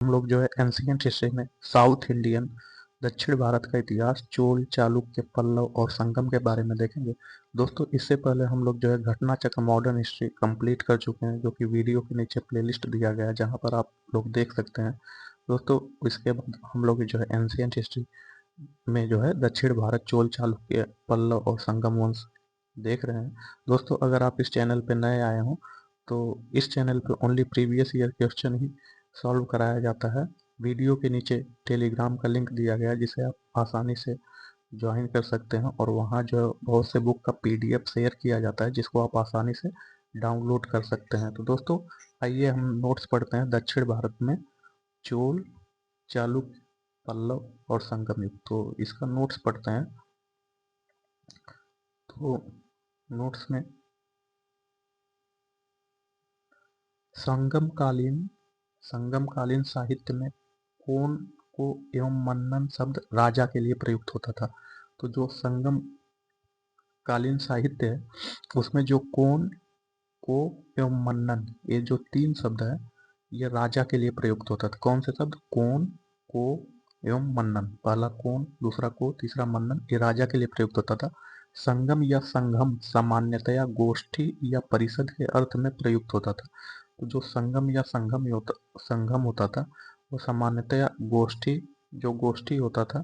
हम लोग जो है एंशियंट हिस्ट्री में साउथ इंडियन दक्षिण भारत का इतिहास चोल चालुक्य पल्लव और संगम के बारे में देखेंगे। दोस्तों इससे पहले हम लोग जो है घटना चक्र मॉडर्न हिस्ट्री कंप्लीट कर चुके हैं, जो कि वीडियो के नीचे प्लेलिस्ट दिया गया है जहां पर आप लोग देख सकते हैं। दोस्तों इसके बाद हम लोग जो है एंशियंट हिस्ट्री में जो है दक्षिण भारत चोल चालुक्य पल्लव और संगम वंश देख रहे हैं। दोस्तों अगर आप इस चैनल पे नए आए हो तो इस चैनल पे ओनली प्रीवियस ईयर क्वेश्चन ही सॉल्व कराया जाता है। वीडियो के नीचे टेलीग्राम का लिंक दिया गया है जिसे आप आसानी से ज्वाइन कर सकते हैं, और वहाँ जो बहुत से बुक का पीडीएफ शेयर किया जाता है जिसको आप आसानी से डाउनलोड कर सकते हैं। तो दोस्तों आइए हम नोट्स पढ़ते हैं दक्षिण भारत में चोल चालुक्य पल्लव और संगम युग। तो इसका नोट्स पढ़ते हैं। तो नोट्स में संगमकालीन साहित्य में कोन को एवं मन्नन शब्द राजा के लिए प्रयुक्त होता था। तो जो संगम कालीन साहित्य है उसमें जो कोन को एवं मन्नन ये जो तीन शब्द है ये राजा के लिए प्रयुक्त होता था। कौन से शब्द? कोन को एवं मन्नन। पहला कोन, दूसरा को, तीसरा मन्नन, ये राजा के लिए प्रयुक्त होता था। संगम या संघम सामान्यतया गोष्ठी या परिषद के अर्थ में प्रयुक्त होता था। तो जो संगम या संगम होता था वो सामान्यतया गोष्ठी, जो गोष्ठी होता था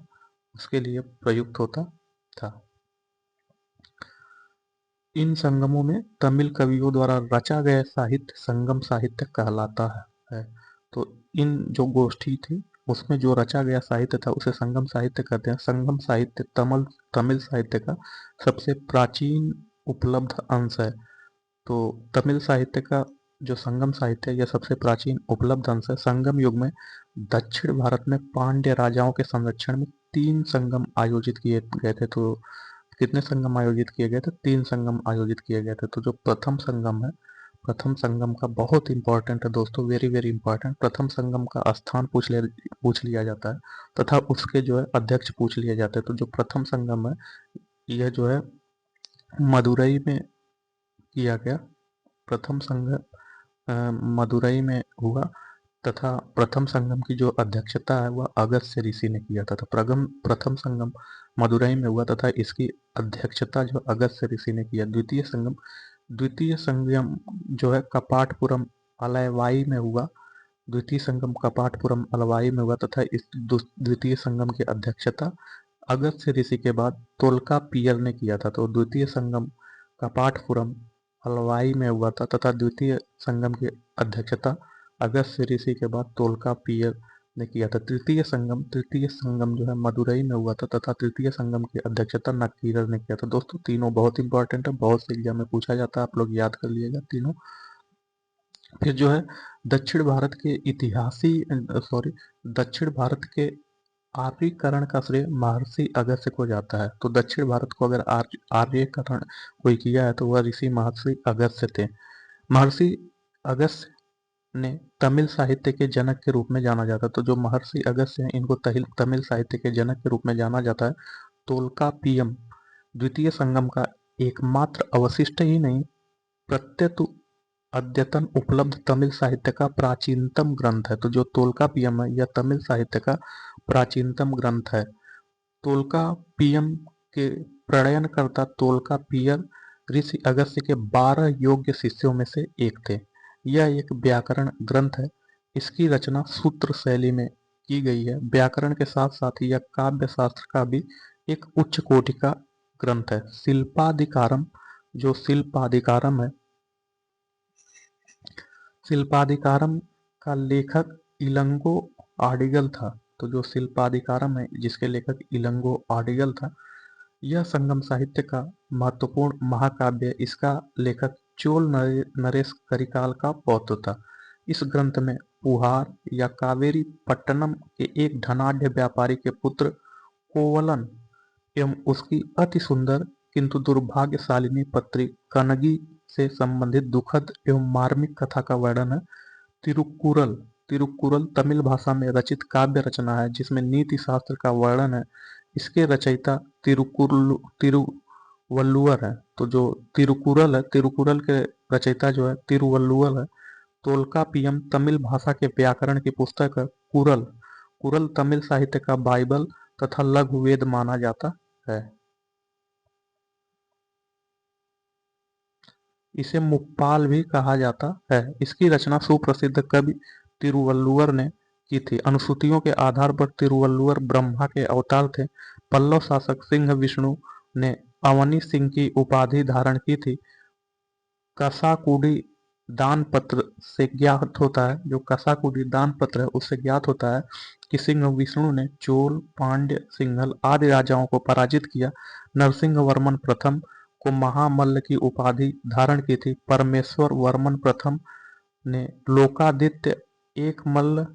उसके लिए प्रयुक्त होता था। इन संगमों में तमिल कवियों द्वारा रचा गया साहित्य संगम साहित्य कहलाता है। तो इन जो गोष्ठी थी उसमें जो रचा गया साहित्य था उसे संगम साहित्य कहते हैं। संगम साहित्य तमिल साहित्य का सबसे प्राचीन उपलब्ध अंश है। तो तमिल साहित्य का जो संगम साहित्य है यह सबसे प्राचीन उपलब्ध अंश है। संगम युग में दक्षिण भारत में पांड्य राजाओं के संरक्षण में 3 संगम आयोजित किए गए थे। तो कितने संगम आयोजित किए गए थे? 3 संगम आयोजित किए गए थे। तो जो प्रथम संगम है, प्रथम संगम का बहुत इंपॉर्टेंट है दोस्तों, वेरी वेरी इंपॉर्टेंट। प्रथम संगम का स्थान पूछ लिया जाता है तथा उसके जो है अध्यक्ष पूछ लिए जाते हैं। तो जो प्रथम संगम है यह जो है मदुरई में किया गया। प्रथम संगम मदुरई में हुआ तथा प्रथम संगम की जो अध्यक्षता है वह अगस्त्य ऋषि ने किया था। तो प्रथम संगम मदुरई में हुआ तथा इसकी अध्यक्षता जो अगस्त्य ऋषि ने किया। द्वितीय संगम जो है कपाटपुरम अलवाई में हुआ। द्वितीय संगम कपाटपुरम अलवाई में हुआ तथा इस द्वितीय संगम की अध्यक्षता अगस्त्य ऋषि के बाद तोल्कापियर ने किया था। तो द्वितीय संगम कपाटपुरम अलवाई में हुआ था तथा द्वितीय संगम की अध्यक्षता अगस्त्य ऋषि के बाद तोल्कापियर ने किया था। तृतीय संगम जो है मदुरई में हुआ था तथा तृतीय संगम की अध्यक्षता नक्कीरर ने किया था। दोस्तों तीनों बहुत इंपॉर्टेंट है, बहुत से एग्जाम में पूछा जाता है, आप लोग याद कर लीजिएगा तीनों। फिर जो है दक्षिण भारत के दक्षिण भारत के आर्यीकरण का श्रेय महर्षि अगस्त्य को जाता है। तो दक्षिण भारत को अगर आर्यीकरण कोई किया है तो वह ऋषि महर्षि अगस्त्य थे। महर्षि अगस्त्य ने तमिल साहित्य के जनक के रूप में जाना जाता है। तो जो महर्षि अगस्त्य हैं इनको तमिल साहित्य के जनक के रूप में जाना जाता है। तोल्कापियम द्वितीय संगम का एकमात्र अवशिष्ट ही नहीं प्रत्यतु अद्यतन उपलब्ध तमिल साहित्य का प्राचीनतम ग्रंथ है। तो जो तोल्कापियम है यह तमिल साहित्य का प्राचीनतम ग्रंथ है। तोल्कापियम के प्रणयनकर्ता तोल्कापियर ऋषि अगस्त्य के 12 योग्य शिष्यों में से एक थे। यह एक व्याकरण ग्रंथ है। इसकी रचना सूत्र शैली में की गई है। व्याकरण के साथ साथ यह काव्य शास्त्र का भी एक उच्च कोटि का ग्रंथ है। शिल्पाधिकारम है, शिल्पाधिकारम का लेखक इलंगो आडिगल था। तो जो शिल्पाधिकारम है जिसके लेखक इलंगो आडिगल था यह संगम साहित्य का महत्वपूर्ण महाकाव्य है। इसका लेखक चोल नरेश करिकाल का पौत्र था। इस ग्रंथ में पुहार या कावेरी पट्टनम के एक धनाढ्य व्यापारी के पुत्र कोवलन एवं उसकी अति सुंदर किंतु दुर्भाग्यशालिनी पत्री कनगी से संबंधित दुखद एवं मार्मिक कथा का वर्णन है। तिरुक्कुरल तिरुक्कुरल तमिल भाषा में रचित काव्य रचना है जिसमें नीति शास्त्र का वर्णन है। इसके रचयिता तिरुवल्लुवर है। तो जो तिरुकुरल है, तिरुकुरल के रचयिता जो है तिरुवल्लुवर है। तोल्कापियम तमिल भाषा के व्याकरण की पुस्तक है। कुरल। कुरल तमिल साहित्य का बाइबल तथा लघु वेद माना जाता है। इसे मुप्पाल भी कहा जाता है। इसकी रचना सुप्रसिद्ध कवि तिरुवल्लुवर ने की थी। अनुश्रुतियों के आधार पर तिरुवल्लुवर ब्रह्मा के अवतार थे। पल्लव शासक सिंह विष्णु ने अवनी सिंह की उपाधि धारण की थी। कसाकुडी दान पत्र से ज्ञात होता है, जो कसाकुडी दान पत्र है उससे ज्ञात होता है कि सिंह विष्णु ने चोल, पांड्य, सिंघल आदि राजाओं को पराजित किया। नरसिंह वर्मन प्रथम को महामल्ल की उपाधि धारण की थी। परमेश्वर वर्मन प्रथम ने लोकादित्य, एक मल्ल,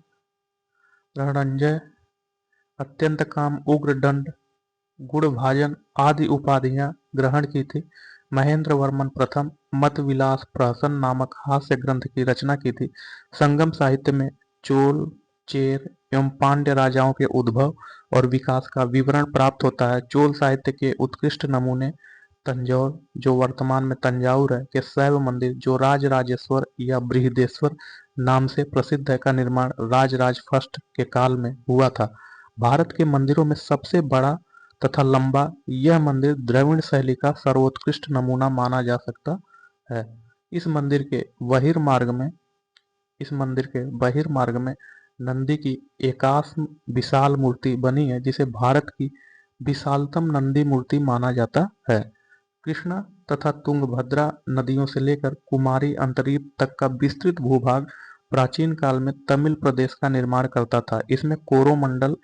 रणंजय, अत्यंत काम, उग्र दंड, गुणभाजन आदि उपाधियां ग्रहण की थी। महेंद्र वर्मन प्रथम मत विलास प्रहसन नामक हास्य ग्रंथ की रचना की थी। संगम साहित्य में चोल, चेर एवं पांड्य राजाओं के उद्भव और विकास का विवरण प्राप्त होता है। चोल साहित्य के उत्कृष्ट नमूने तंजौर, जो वर्तमान में तंजावुर है, के शैव मंदिर, जो राजराजेश्वर या बृहदेश्वर नाम से प्रसिद्ध है, का निर्माण राजराज फर्स्ट के काल में हुआ था। भारत के मंदिरों में सबसे बड़ा तथा लंबा यह मंदिर द्रविड़ शैली का सर्वोत्कृष्ट नमूना माना जा सकता है। इस मंदिर के बहिर्मार्ग में नंदी की एकास्म विशाल मूर्ति बनी है, जिसे भारत की विशालतम नंदी मूर्ति माना जाता है। कृष्णा तथा तुंगभद्रा नदियों से लेकर कुमारी अंतरीप तक का विस्तृत भूभाग प्राचीन काल में तमिल प्रदेश का निर्माण करता था। इसमें कोरोमंडल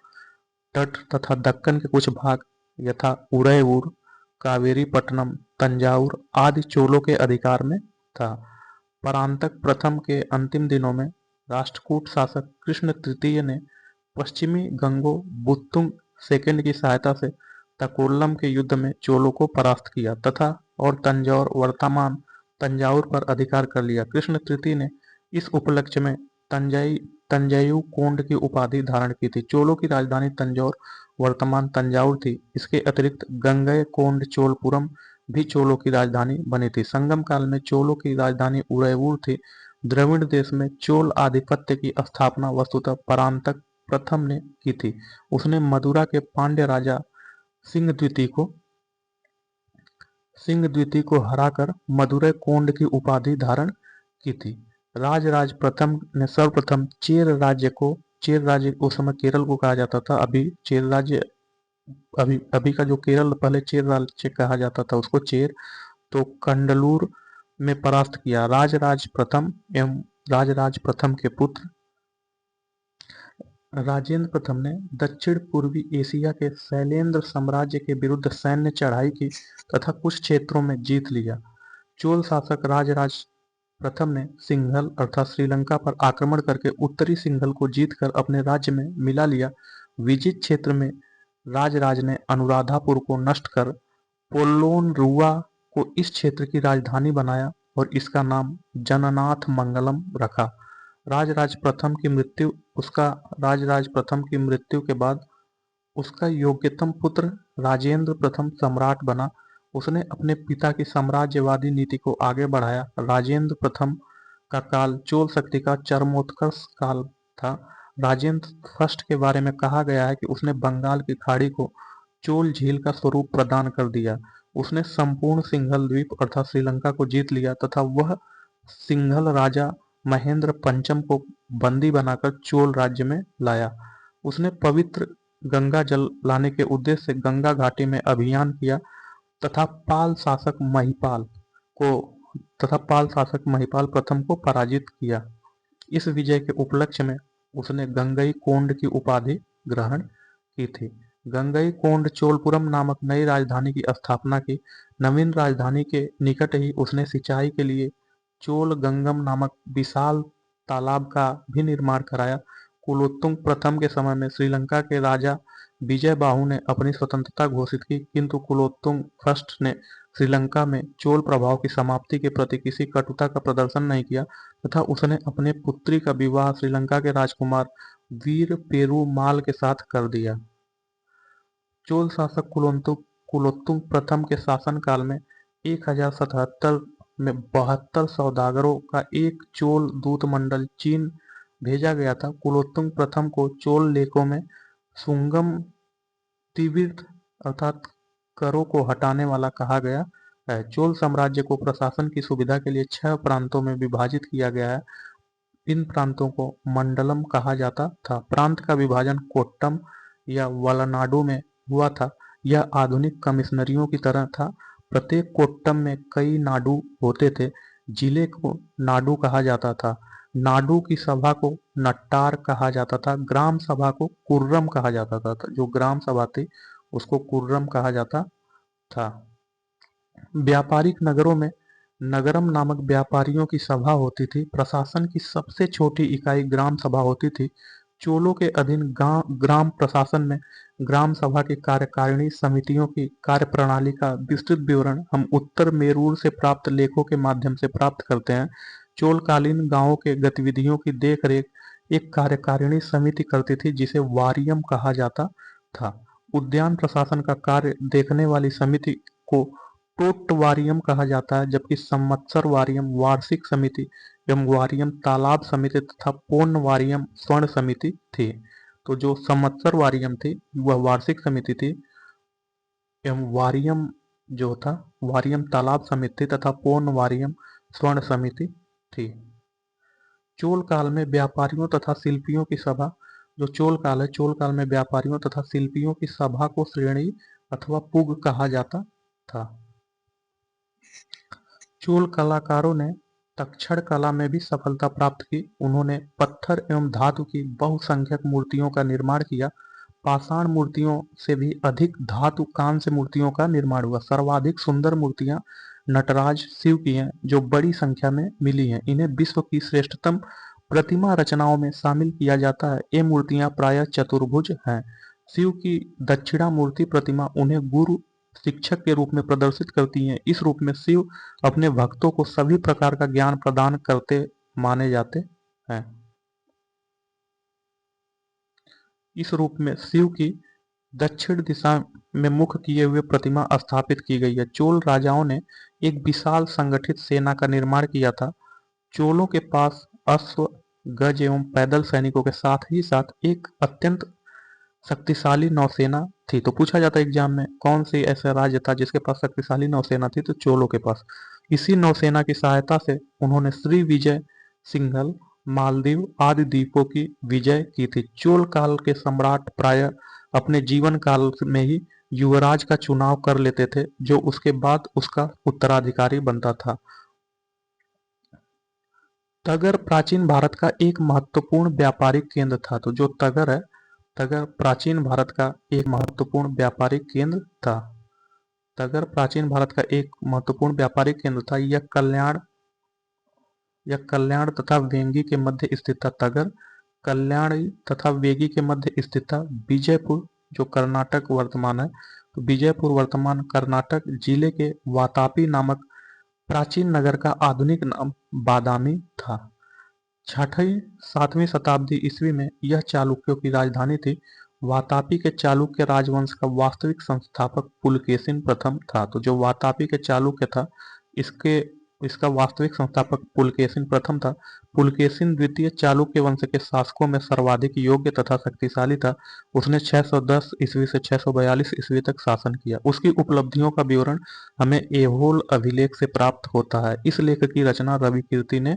तट तथा दक्कन के कुछ भाग यथा उदयपुर, कावेरीपट्टनम, तंजावुर आदि चोलों के अधिकार में था। परांतक प्रथम के अंतिम दिनों में राष्ट्रकूट शासक कृष्ण तृतीय ने पश्चिमी गंगो बुत्तुंग सेकंड की सहायता से तकोल्लम के युद्ध में चोलों को परास्त किया तथा और तंजौर वर्तमान तंजावुर पर अधिकार कर लिया। कृष्ण तृतीय ने इस उपलक्ष्य में तंजायु कोंड की उपाधि धारण की थी। चोलों की राजधानी तंजौर वर्तमान तंजावुर थी। इसके अतिरिक्त गंगय कोंड चोलपुरम भी चोलों की राजधानी बनी थी। संगम काल में चोलों की राजधानी उदयपुर थी। द्रविड़ देश में चोल आधिपत्य की स्थापना वस्तुतः परांतक प्रथम ने की थी। उसने मदुरा के पांड्य राजा सिंह द्वितीय को हराकर मदुरै कोंड की उपाधि धारण की थी। राजराज प्रथम ने सर्वप्रथम चेर राज्य उस समय केरल को कहा जाता था, अभी चेर राज्य, अभी का जो केरल पहले चेर राज्य कहा जाता था उसको चेर, तो कंडलूर में परास्त किया। राजराज प्रथम के पुत्र राजेंद्र प्रथम ने दक्षिण पूर्वी एशिया के शैलेंद्र साम्राज्य के विरुद्ध सैन्य चढ़ाई की तथा कुछ क्षेत्रों में जीत लिया। चोल शासक राजराज प्रथम ने सिंघल अर्थात श्रीलंका पर आक्रमण करके उत्तरी सिंघल को जीतकर अपने राज्य में मिला लिया। विजित क्षेत्र में राजराज ने अनुराधापुर को नष्ट कर पोल्लोनरुवा को इस क्षेत्र की राजधानी बनाया और इसका नाम जननाथ मंगलम रखा। राजराज प्रथम की मृत्यु के बाद उसका योग्यतम पुत्र राजेंद्र प्रथम सम्राट बना। उसने अपने पिता की साम्राज्यवादी नीति को आगे बढ़ाया। राजेंद्र प्रथम का काल चोल शक्ति का चरमोत्कर्ष काल था। राजेंद्र फर्स्ट के बारे में कहा गया है कि उसने बंगाल की खाड़ी को चोल झील का स्वरूप प्रदान कर दिया। उसने संपूर्ण सिंघल द्वीप अर्थात श्रीलंका को जीत लिया तथा वह सिंघल राजा महेंद्र पंचम को बंदी बनाकर चोल राज्य में लाया। उसने पवित्र गंगा जल लाने के उद्देश्य से गंगा घाटी में अभियान किया तथा पाल शासक महिपाल प्रथम को पराजित किया। इस विजय के उपलक्ष्य में उसने गंगई कोंड की उपाधि ग्रहण की थी। गंगई कोंड चोलपुरम नामक नई राजधानी की स्थापना की। नवीन राजधानी के निकट ही उसने सिंचाई के लिए चोल गंगम नामक विशाल तालाब का भी निर्माण कराया। कुलोत्तुंग प्रथम के समय में श्रीलंका के राजा विजय बाहु ने अपनी स्वतंत्रता घोषित की, किंतु कुलोत्तुंग फर्स्ट ने श्रीलंका में चोल प्रभाव की समाप्ति के प्रति किसी कटुता का प्रदर्शन नहीं किया तथा उसने अपने पुत्री का विवाह श्रीलंका के राजकुमार वीर पेरुमाल के साथ कर दिया। चोल शासक कुलोत्तुंग प्रथम के शासनकाल में 1077 में 72 सौदागरों का एक चोल दूत मंडल चीन भेजा गया था। कुलोत्तुंग प्रथम को चोल लेकों में सुंगम तीव्र अर्थात करों को हटाने वाला कहा गया है। चोल साम्राज्य को प्रशासन की सुविधा के लिए 6 प्रांतों में विभाजित किया गया है। इन प्रांतों को मंडलम कहा जाता था। प्रांत का विभाजन कोट्टम या वलनाडु में हुआ था। यह आधुनिक कमिश्नरियों की तरह था। प्रत्येक कोट्टम में कई नाडु होते थे। जिले को नाडु कहा जाता था। नाडु की सभा को नट्टार कहा जाता था। ग्राम सभा को कुर्रम कहा जाता था। जो ग्राम सभा थी उसको कुर्रम कहा जाता था। व्यापारिक नगरों में नगरम नामक व्यापारियों की सभा होती थी। प्रशासन की सबसे छोटी इकाई ग्राम सभा होती थी। चोलों के अधीन ग्राम प्रशासन में ग्राम सभा की कार्यकारिणी समितियों की कार्यप्रणाली का विस्तृत विवरण हम उत्तर मेरूर से प्राप्त लेखों के माध्यम से प्राप्त करते हैं। चोलकालीन गांवों के गतिविधियों की देखरेख एक कार्यकारिणी समिति करती थी जिसे वारियम कहा जाता था। उद्यान प्रशासन का कार्य देखने वाली समिति को टोट्टवारियम कहा जाता है, जबकि संवत्सर वारियम वार्षिक समिति एवं वारियम तालाब समिति तथा पूर्ण वारियम स्वर्ण समिति थी। तो जो संवत्सर वारियम थी वह वार्षिक समिति थी एवं वारियम जो था वारियम तालाब समिति थी तथा पूर्ण वारियम स्वर्ण समिति थी। चोल काल में व्यापारियों तथा शिल्पियों की सभा, जो चोल काल है, चोल काल में व्यापारियों तथा शिल्पियों की सभा को श्रेणी अथवा पुग कहा जाता था। चोल कलाकारों ने तक्षण कला में भी सफलता प्राप्त की। उन्होंने पत्थर एवं धातु की बहुसंख्यक मूर्तियों का निर्माण किया। पाषाण मूर्तियों से भी अधिक धातु कांस्य मूर्तियों का निर्माण हुआ। सर्वाधिक सुंदर मूर्तियां नटराज शिव की हैं, जो बड़ी संख्या में मिली हैं। इन्हें विश्व की श्रेष्ठतम प्रतिमा रचनाओं में शामिल किया जाता है। ये मूर्तियां प्रायः चतुर्भुज हैं। शिव की दक्षिणामूर्ति प्रतिमा उन्हें गुरु शिक्षक के रूप में प्रदर्शित करती हैं। इस रूप में शिव अपने भक्तों को सभी प्रकार का ज्ञान प्रदान करते माने जाते हैं। इस रूप में शिव की दक्षिण दिशा में मुख किए हुए प्रतिमा स्थापित की गई है। चोल राजाओं ने एक विशाल संगठित सेना का निर्माण किया था। चोलों के पास अश्व, गज एवं पैदल सैनिकों के साथ ही साथ एक अत्यंत शक्तिशाली नौसेना थी। तो पूछा जाता है एग्जाम में कौन सी ऐसा राज्य था जिसके पास शक्तिशाली नौसेना थी, तो चोलों के पास। इसी नौसेना की सहायता से उन्होंने श्री विजय सिंघल, मालदीव आदि द्वीपों की विजय की थी। चोल काल के सम्राट प्रायः अपने जीवन काल में ही युवराज का चुनाव कर लेते थे, जो उसके बाद उसका उत्तराधिकारी बनता था। तगर प्राचीन भारत का एक महत्वपूर्ण व्यापारिक केंद्र था। तो जो तगर है, तगर प्राचीन भारत का एक महत्वपूर्ण व्यापारिक केंद्र था। तगर प्राचीन भारत का एक महत्वपूर्ण व्यापारिक केंद्र था। यह कल्याण तथा वेंगी के मध्य स्थित था। तगर कल्याणी तथा वेगी के मध्य स्थित था। विजयपुर जो कर्नाटक वर्तमान है, तो विजयपुर वर्तमान कर्नाटक जिले के वातापी नामक प्राचीन नगर का आधुनिक नाम बादामी था। 6वीं-7वीं शताब्दी ईस्वी में यह चालुक्यों की राजधानी थी। वातापी के चालुक्य राजवंश का वास्तविक संस्थापक पुलकेशिन प्रथम था। तो जो वातापी के चालुक्य था इसका वास्तविक संस्थापक पुलकेशिन प्रथम था। पुलकेशिन द्वितीय चालुक्य वंश के शासकों में सर्वाधिक योग्य तथा शक्तिशाली था। उसने 610 ईस्वी से 642 ईस्वी तक शासन किया। उसकी उपलब्धियों का विवरण हमें ऐहोल अभिलेख से प्राप्त होता है। इस लेख की रचना रविकीर्ति ने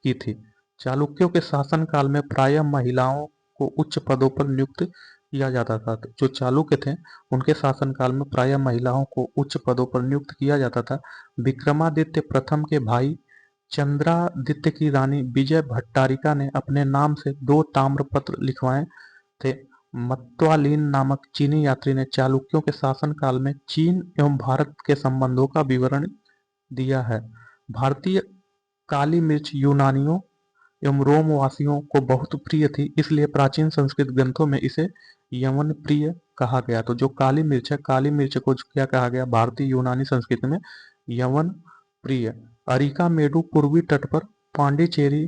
की थी। चालुक्यों के शासन काल में प्रायः महिलाओं को उच्च पदों पर नियुक्त किया जाता था। जो चालुक्य थे उनके शासन काल में प्रायः महिलाओं को उच्च पदों पर नियुक्त किया जाता था। विक्रमादित्य प्रथम के भाई चंद्रादित्य की रानी विजय भट्टारिका ने अपने नाम से 2 ताम्रपत्र लिखवाए थे। मत्वालीन नामक चीनी यात्री ने चालुक्यों के शासन काल में चीन एवं भारत के संबंधों का विवरण दिया है। भारतीय काली मिर्च यूनानियों एवं रोमवासियों को बहुत प्रिय थी, इसलिए प्राचीन संस्कृत ग्रंथों में इसे यवन प्रिय कहा गया। तो जो काली मिर्च है, काली मिर्च को क्या कहा गया भारतीय यूनानी संस्कृति में? यवन प्रिय। अरिका मेडु पूर्वी तट पर, पांडिचेरी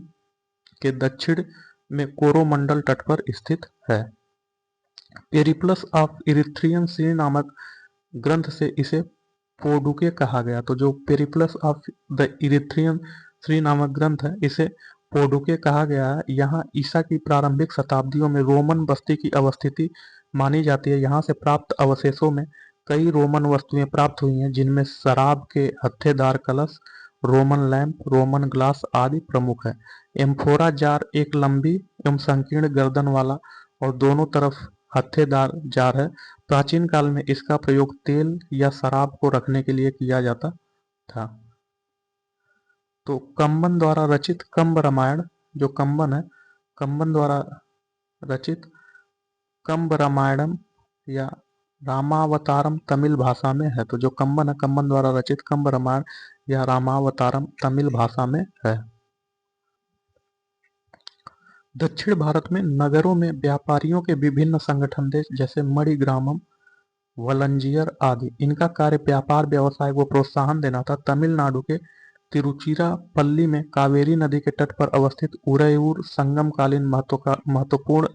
के दक्षिण में कोरोमंडल तट पर स्थित है। पेरिप्लस ऑफ इरिथ्रियन सी नामक ग्रंथ से इसे पोडुके कहा गया। तो जो Periplus of the Erythraean Shri नामक ग्रंथ है इसे पोडुके कहा गया है। यहाँ ईसा की प्रारंभिक शताब्दियों में रोमन बस्ती की अवस्थिति मानी जाती है। यहाँ से प्राप्त अवशेषों में कई रोमन वस्तुएं प्राप्त हुई हैं, जिनमें शराब के हत्थेदार कलश, रोमन लैंप, रोमन ग्लास आदि प्रमुख है। एम्फोरा जार एक लंबी एवं संकीर्ण गर्दन वाला और दोनों तरफ हत्थेदार जार है। प्राचीन काल में इसका प्रयोग तेल या शराब को रखने के लिए किया जाता था। तो कंबन द्वारा रचित कंब रामायण, जो कंबन है, कंबन द्वारा रचित कंब रामायणम या रामावतारम तमिल भाषा में है। तो जो कंबन है, कंबन द्वारा रचित कंब रामायण या रामावतारम तमिल भाषा में है। दक्षिण भारत में नगरों में व्यापारियों के विभिन्न संगठन थे, जैसे मणिग्रामम, वलंजियर आदि। इनका कार्य व्यापार व्यवसाय को प्रोत्साहन देना था। तमिलनाडु के तिरुचिरापल्ली में कावेरी नदी के तट पर अवस्थित उरैयूर संगमकालीन महत्वपूर्ण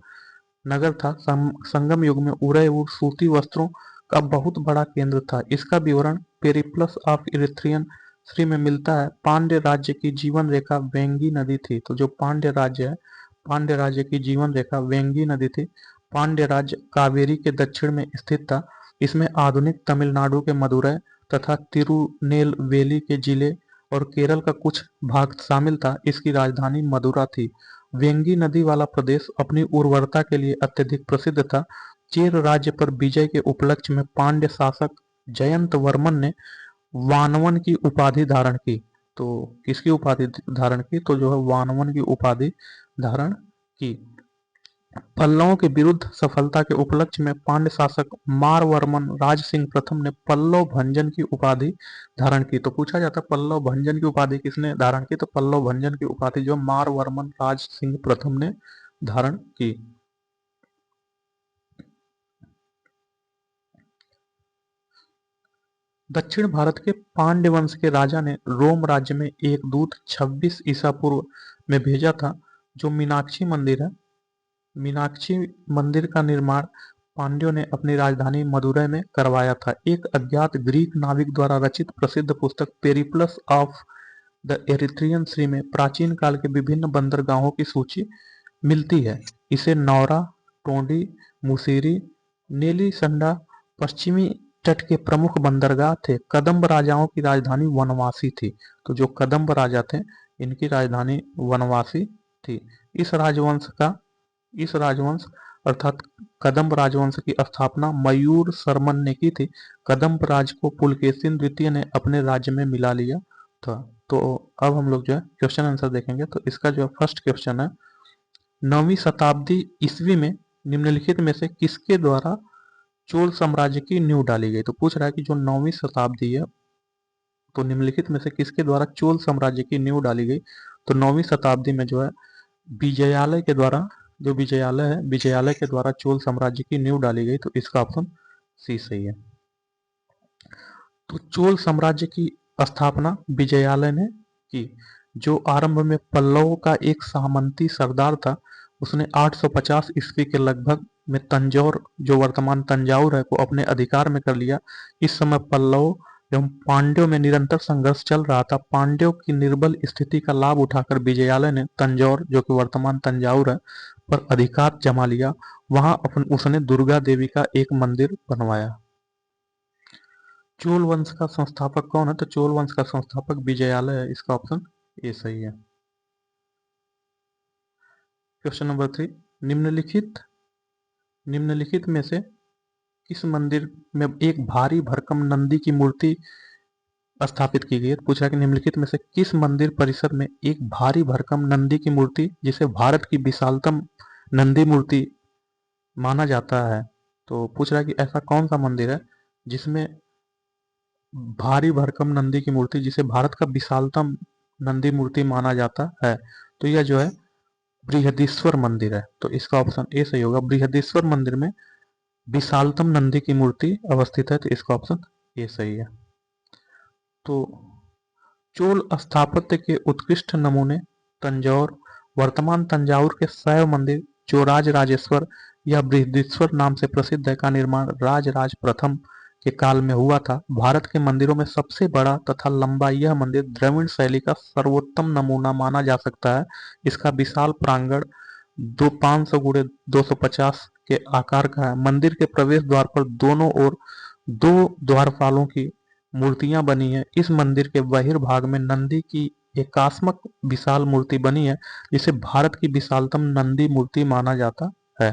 नगर था। संगम युग में उरैयूर सूती वस्त्रों का बहुत बड़ा केंद्र था। इसका विवरण पेरिप्लस ऑफ इरिथ्रियन श्री में मिलता है। पांड्य राज्य की जीवन रेखा वेंगी नदी थी। तो जो पांड्य राज्य है, पांड्य राज्य की जीवन रेखा वेंगी नदी थी। पांड्य राज्य कावेरी के दक्षिण में स्थित था। इसमें आधुनिक तमिलनाडु के मदुरै तथा तिरुनेलवेली के जिले और केरल का कुछ भाग शामिल था। इसकी राजधानी मदुरा थी। वेंगी नदी वाला प्रदेश अपनी उर्वरता के लिए अत्यधिक प्रसिद्ध था। चेर राज्य पर विजय के उपलक्ष्य में पांड्य शासक जयंत वर्मन ने वानवन की उपाधि धारण की। तो किसकी उपाधि धारण की? तो जो है वानवन की उपाधि धारण की। पल्लवों के विरुद्ध सफलता के उपलक्ष्य में पांड्य शासक मारवर्मन राज सिंह प्रथम ने पल्लव भंजन की उपाधि धारण की। तो पूछा जाता है पल्लव भंजन की उपाधि किसने धारण की? तो पल्लव भंजन की उपाधि जो मारवर्मन राज सिंह प्रथम ने धारण की। दक्षिण भारत के पांड्य वंश के राजा ने रोम राज्य में एक दूत 26 ईसा पूर्व में भेजा था, जो मीनाक्षी मंदिर है। मीनाक्षी मंदिर का निर्माण पांड्यों ने अपनी राजधानी मदुरै में करवाया था। एक अज्ञात ग्रीक नाविक द्वारा रचित प्रसिद्ध पुस्तक पेरिप्लस ऑफ द एरिथ्रियन सी में प्राचीन काल के विभिन्न बंदरगाहों की सूची मिलती है। इसे नौरा, टोंडी, मुसीरी, नेलीसंडा पश्चिमी तट के प्रमुख बंदरगाह थे। कदम्ब राजाओं की राजधानी वनवासी थी। तो जो कदम्ब राजा थे, इनकी राजधानी वनवासी थी। इस राजवंश अर्थात कदम्ब राजवंश की स्थापना मयूर शर्मन ने की थी। कदम्ब राज को पुलकेशिन द्वितीय ने अपने राज्य में मिला लिया था। तो अब हम लोग जो है क्वेश्चन आंसर देखेंगे। तो इसका जो फर्स्ट क्वेश्चन है, 9वीं शताब्दी ईस्वी में निम्नलिखित में से किसके द्वारा चोल साम्राज्य की नींव डाली गई? तो पूछ रहा है कि जो 9वीं शताब्दी है, तो निम्नलिखित में से किसके द्वारा चोल साम्राज्य की नींव डाली गई? तो 9वीं शताब्दी में जो है विजयालय के द्वारा, जो विजयालय है, विजयालय के द्वारा चोल साम्राज्य की नींव डाली गई। तो इसका ऑप्शन सी सही है। तो चोल साम्राज्य की स्थापना विजयालय ने की। जो आरंभ में पल्लवों का एक सामंती सरदार था, उसने 850 ईस्वी के लगभग में तंजौर, जो वर्तमान तंजाउर है, को अपने अधिकार में कर लिया। इस समय पल्लवों एवं पांड्यों में निरंतर संघर्ष चल रहा था। पांड्यों की निर्बल स्थिति का लाभ उठाकर विजयालय ने तंजौर, जो कि वर्तमान तंजाउर है, पर अधिकार जमा लिया। वहां उसने दुर्गा देवी का एक मंदिर बनवाया। चोल वंश का संस्थापक कौन है? तो चोल वंश का संस्थापक विजयालय है। इसका ऑप्शन ए सही है। क्वेश्चन नंबर 3, निम्नलिखित में से किस मंदिर में एक भारी भरकम नंदी की मूर्ति स्थापित की गई है? पूछ रहा है कि निम्नलिखित में से किस मंदिर परिसर में एक भारी भरकम नंदी की मूर्ति, जिसे भारत की विशालतम नंदी मूर्ति माना जाता है? तो पूछ रहा है कि ऐसा कौन सा मंदिर है जिसमें भारी भरकम नंदी की मूर्ति, जिसे भारत का विशालतम नंदी मूर्ति माना जाता है? तो यह जो है बृहदीश्वर मंदिर है। तो इसका ऑप्शन ए सही होगा। बृहदीश्वर मंदिर में विशालतम नंदी की मूर्ति अवस्थित है। तो इसका ऑप्शन ए सही है। तो चोल स्थापत्य के उत्कृष्ट नमूने तंजौर, वर्तमान तंजावुर के शैव मंदिर, जो राजराजेश्वर या बृहदीश्वर नाम से प्रसिद्ध है, का निर्माण राजराज प्रथम के काल में हुआ था। भारत के मंदिरों में सबसे बड़ा तथा लंबा यह मंदिर द्रविड़ शैली का सर्वोत्तम नमूना माना जा सकता है। इसका विशाल प्रांगण 500 गुणे 250 के आकार का है। मंदिर के प्रवेश द्वार पर दोनों ओर दो द्वारपालों की मूर्तियां बनी है। इस मंदिर के बहिर्भाग में नंदी की एकात्मक विशाल मूर्ति बनी है, जिसे भारत की विशालतम नंदी मूर्ति माना जाता है।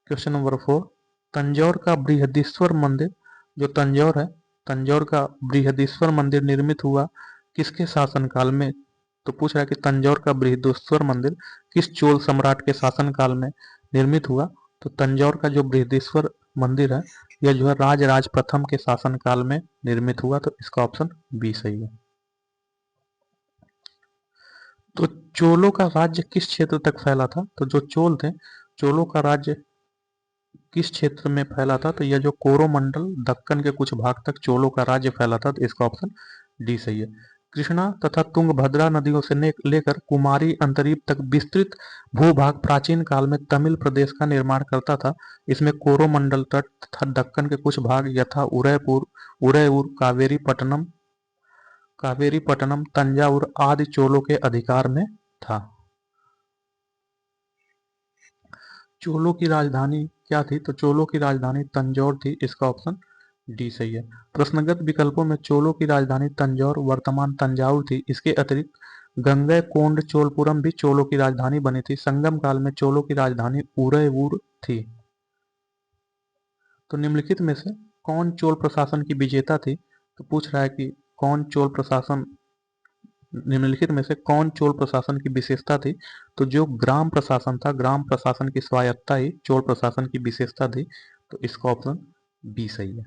क्वेश्चन नंबर 4, तंजौर का बृहदीश्वर मंदिर, जो तंजौर है, तंजौर का बृहदीश्वर मंदिर निर्मित हुआ किसके शासनकाल में? तो पूछ रहा है कि तंजौर का बृहदीश्वर मंदिर किस चोल सम्राट के शासनकाल में निर्मित हुआ? तो तंजौर का जो बृहदीश्वर मंदिर है, यह जो है राजराज प्रथम के शासनकाल में निर्मित हुआ। तो इसका ऑप्शन बी सही है। तो चोलों का राज्य किस क्षेत्र तक फैला था? तो जो चोल थे, चोलों का राज्य किस क्षेत्र में फैला था? तो यह जो कोरोमंडल दक्कन के कुछ भाग तक चोलों का राज्य फैला था। तो इसका ऑप्शन डी सही है। कृष्णा तथा तुंगभद्रा नदियों से लेकर कुमारी अंतरीप तक विस्तृत भूभाग प्राचीन काल में तमिल प्रदेश का निर्माण करता था। इसमें कोरोमंडल तट तथा दक्कन के कुछ भाग यथा उदयपुर, कावेरीपट्टनम, तंजावुर आदि चोलों के अधिकार में था। चोलों की राजधानी क्या थी? तो चोलों की राजधानी तंजौर थी। इसका ऑप्शन डी सही है। प्रश्नगत विकल्पों में चोलों की राजधानी तंजौर वर्तमान तंजावुर थी। इसके अतिरिक्त गंगईकोंड चोलपुरम भी चोलों की राजधानी बनी थी। संगम काल में चोलों की राजधानी उदयपुर थी। तो निम्नलिखित में से कौन चोल प्रशासन की विजेता थी? तो पूछ रहा है कि कौन चोल प्रशासन, निम्नलिखित में से कौन चोल प्रशासन की विशेषता थी? तो जो ग्राम प्रशासन था, ग्राम प्रशासन की स्वायत्तता ही चोल प्रशासन की विशेषता थी। तो इसका ऑप्शन बी सही है।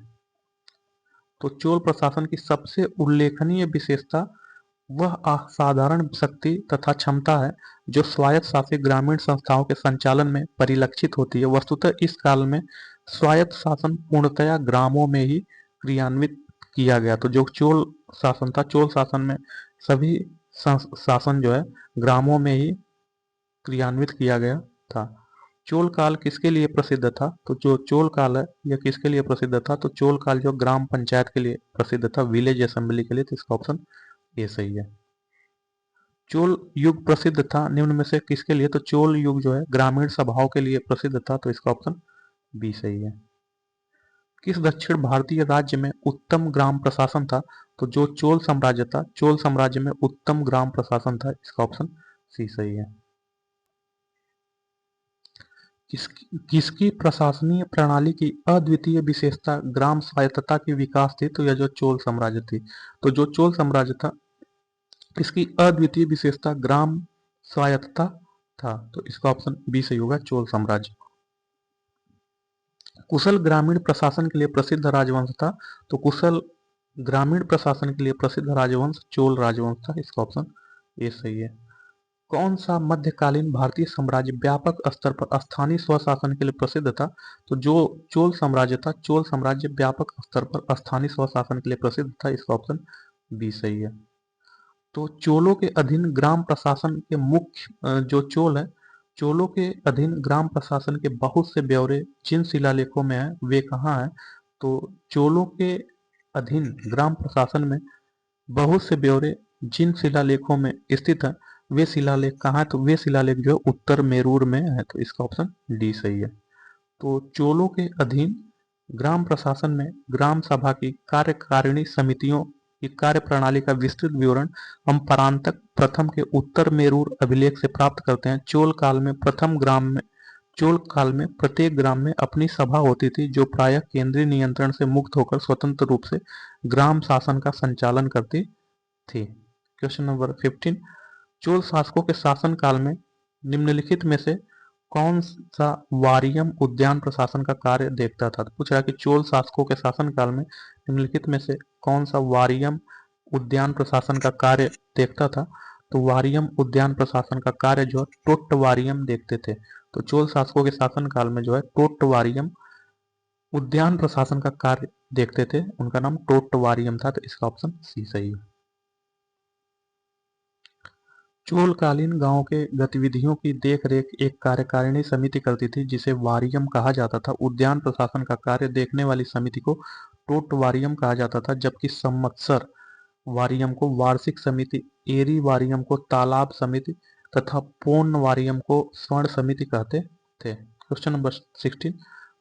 तो चोल प्रशासन की सबसे उल्लेखनीय विशेषता वह असाधारण शक्ति तथा क्षमता है जो स्वायत्त शासी ग्रामीण संस्थाओं के संचालन में परिलक्षित होती है। वस्तुतः इस काल में स्वायत्त शासन पूर्णतया ग्रामों में ही क्रियान्वित किया गया। तो जो चोल शासन था, चोल शासन में सभी शासन जो है ग्रामों में ही क्रियान्वित किया गया था। चोल काल किसके लिए प्रसिद्ध था? तो जो चोल काल है यह किसके लिए प्रसिद्ध था? तो चोल काल जो ग्राम पंचायत के लिए प्रसिद्ध था, विलेज असेंबली के लिए। तो इसका ऑप्शन ए सही है। चोल युग प्रसिद्ध था निम्न में से किसके लिए? तो चोल युग जो है ग्रामीण सभाओं के लिए प्रसिद्ध था। तो इसका ऑप्शन बी सही है। किस दक्षिण भारतीय राज्य में उत्तम ग्राम प्रशासन था? तो जो चोल साम्राज्य था, चोल साम्राज्य में उत्तम ग्राम प्रशासन था। इसका ऑप्शन सी सही है। किसकी प्रशासनीय प्रणाली की अद्वितीय विशेषता ग्राम स्वायत्तता की विकास थी? तो यह जो चोल साम्राज्य थी, तो जो चोल साम्राज्य था इसकी अद्वितीय विशेषता ग्राम स्वायत्तता था। तो इसका ऑप्शन बी सही होगा, चोल साम्राज्य। कुशल ग्रामीण प्रशासन के लिए प्रसिद्ध राजवंश था। तो कुशल ग्रामीण प्रशासन के लिए प्रसिद्ध राजवंश चोल राजवंश था। इसका ऑप्शन ए सही है। कौन सा मध्यकालीन भारतीय साम्राज्य व्यापक स्तर पर स्थानीय स्वशासन के लिए प्रसिद्ध था? तो जो चोल साम्राज्य था, चोल साम्राज्य व्यापक स्तर पर स्थानीय स्वशासन के लिए प्रसिद्ध था। इसका ऑप्शन बी सही है। तो चोलों के अधीन ग्राम प्रशासन के मुख्य जो चोल है, चोलों के अधीन ग्राम प्रशासन के बहुत से ब्यौरे जिन शिलालेखों में है वे कहाँ हैं? तो चोलों के अधीन ग्राम प्रशासन में बहुत से ब्यौरे जिन शिलालेखों में स्थित है वे शिलालेख कहाँ है? तो वे शिलालेख जो है उत्तर मेरूर में है। तो इसका ऑप्शन डी सही है। तो चोलों के अधीन ग्राम प्रशासन में ग्राम सभा की कार्यकारिणी समितियों की कार्य प्रणाली का विस्तृत विवरण हम परांतक प्रथम के उत्तर मेरूर अभिलेख से प्राप्त करते हैं। चोल काल में प्रत्येक ग्राम में अपनी सभा होती थी जो प्रायः केंद्रीय नियंत्रण से मुक्त होकर स्वतंत्र रूप से ग्राम शासन का संचालन करती थी। क्वेश्चन नंबर 15, चोल शासकों के शासन काल में निम्नलिखित में से कौन सा वारियम उद्यान प्रशासन का कार्य देखता था? तो पूछ रहा है कि चोल शासकों के शासन काल में निम्नलिखित में से कौन सा वारियम उद्यान प्रशासन का कार्य देखता था? तो वारियम उद्यान प्रशासन का कार्य जो है टोट्टवारियम देखते थे। तो चोल शासकों के शासन काल में जो है टोट्टवारियम उद्यान प्रशासन का कार्य देखते थे, उनका नाम टोट्टवारियम था। तो इसका ऑप्शन सी सही है। चोलकालीन गांवों के गतिविधियों की देखरेख एक कार्यकारिणी समिति करती थी जिसे वारियम कहा जाता था। उद्यान प्रशासन का कार्य देखने वाली समिति को टोटवारियम कहा जाता था, जबकि संवत्सर वारियम को वार्षिक समिति, एरी वारियम को तालाब समिति तथा पोन वारियम को स्वर्ण समिति कहते थे। क्वेश्चन नंबर 16,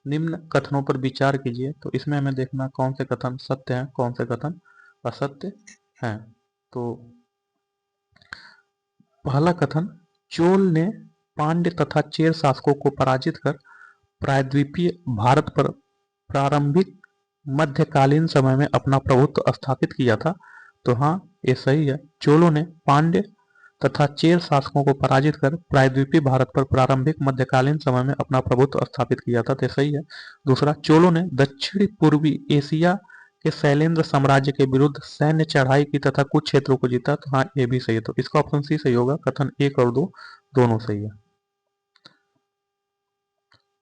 निम्न कथनों पर विचार कीजिए। तो इसमें हमें देखना कौन से कथन सत्य हैं, कौन से कथन असत्य हैं। तो पहला कथन, चोल ने पांड्य तथा चेर शासकों को पराजित कर प्रायद्वीपीय भारत पर प्रारंभिक मध्यकालीन समय में अपना प्रभुत्व स्थापित किया था। तो हाँ, ये सही है। चोलों ने पांड्य तथा चेर शासकों को पराजित कर प्रायद्वीपीय भारत पर प्रारंभिक मध्यकालीन समय में अपना प्रभुत्व स्थापित किया था। तो सही है। दूसरा, चोलों ने दक्षिण पूर्वी एशिया के शैलेंद्र साम्राज्य के विरुद्ध सैन्य चढ़ाई की तथा कुछ क्षेत्रों को जीता। तो हाँ, ये भी सही है। तो इसका ऑप्शन सी सही होगा। कथन 1 और 2 दोनों सही है।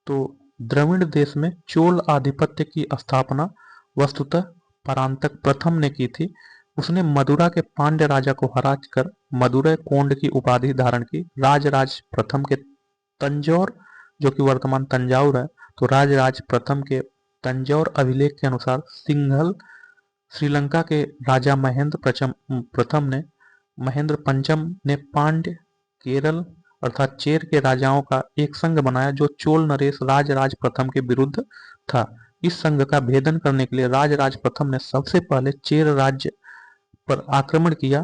तो द्रविड़ देश में चोल आधिपत्य की स्थापना वस्तुतः परांतक प्रथम ने की थी। उसने मदुरा के पांड्य राजा को हराकर मदुरै कोंड की उपाधि धारण की। राजराज प्रथम के तंजौर, जो कि वर्तमान तंजाउर है, तो राजराज प्रथम के तंजौर अभिलेख के अनुसार सिंघल श्रीलंका के राजा महेंद्र पंचम ने पांड्य, केरल अर्थात चेर के राजाओं का एक संघ बनाया जो चोल नरेश राजराज प्रथम के विरुद्ध था। इस संघ का भेदन करने के लिए राजराज प्रथम ने सबसे पहले चेर राज्य पर आक्रमण किया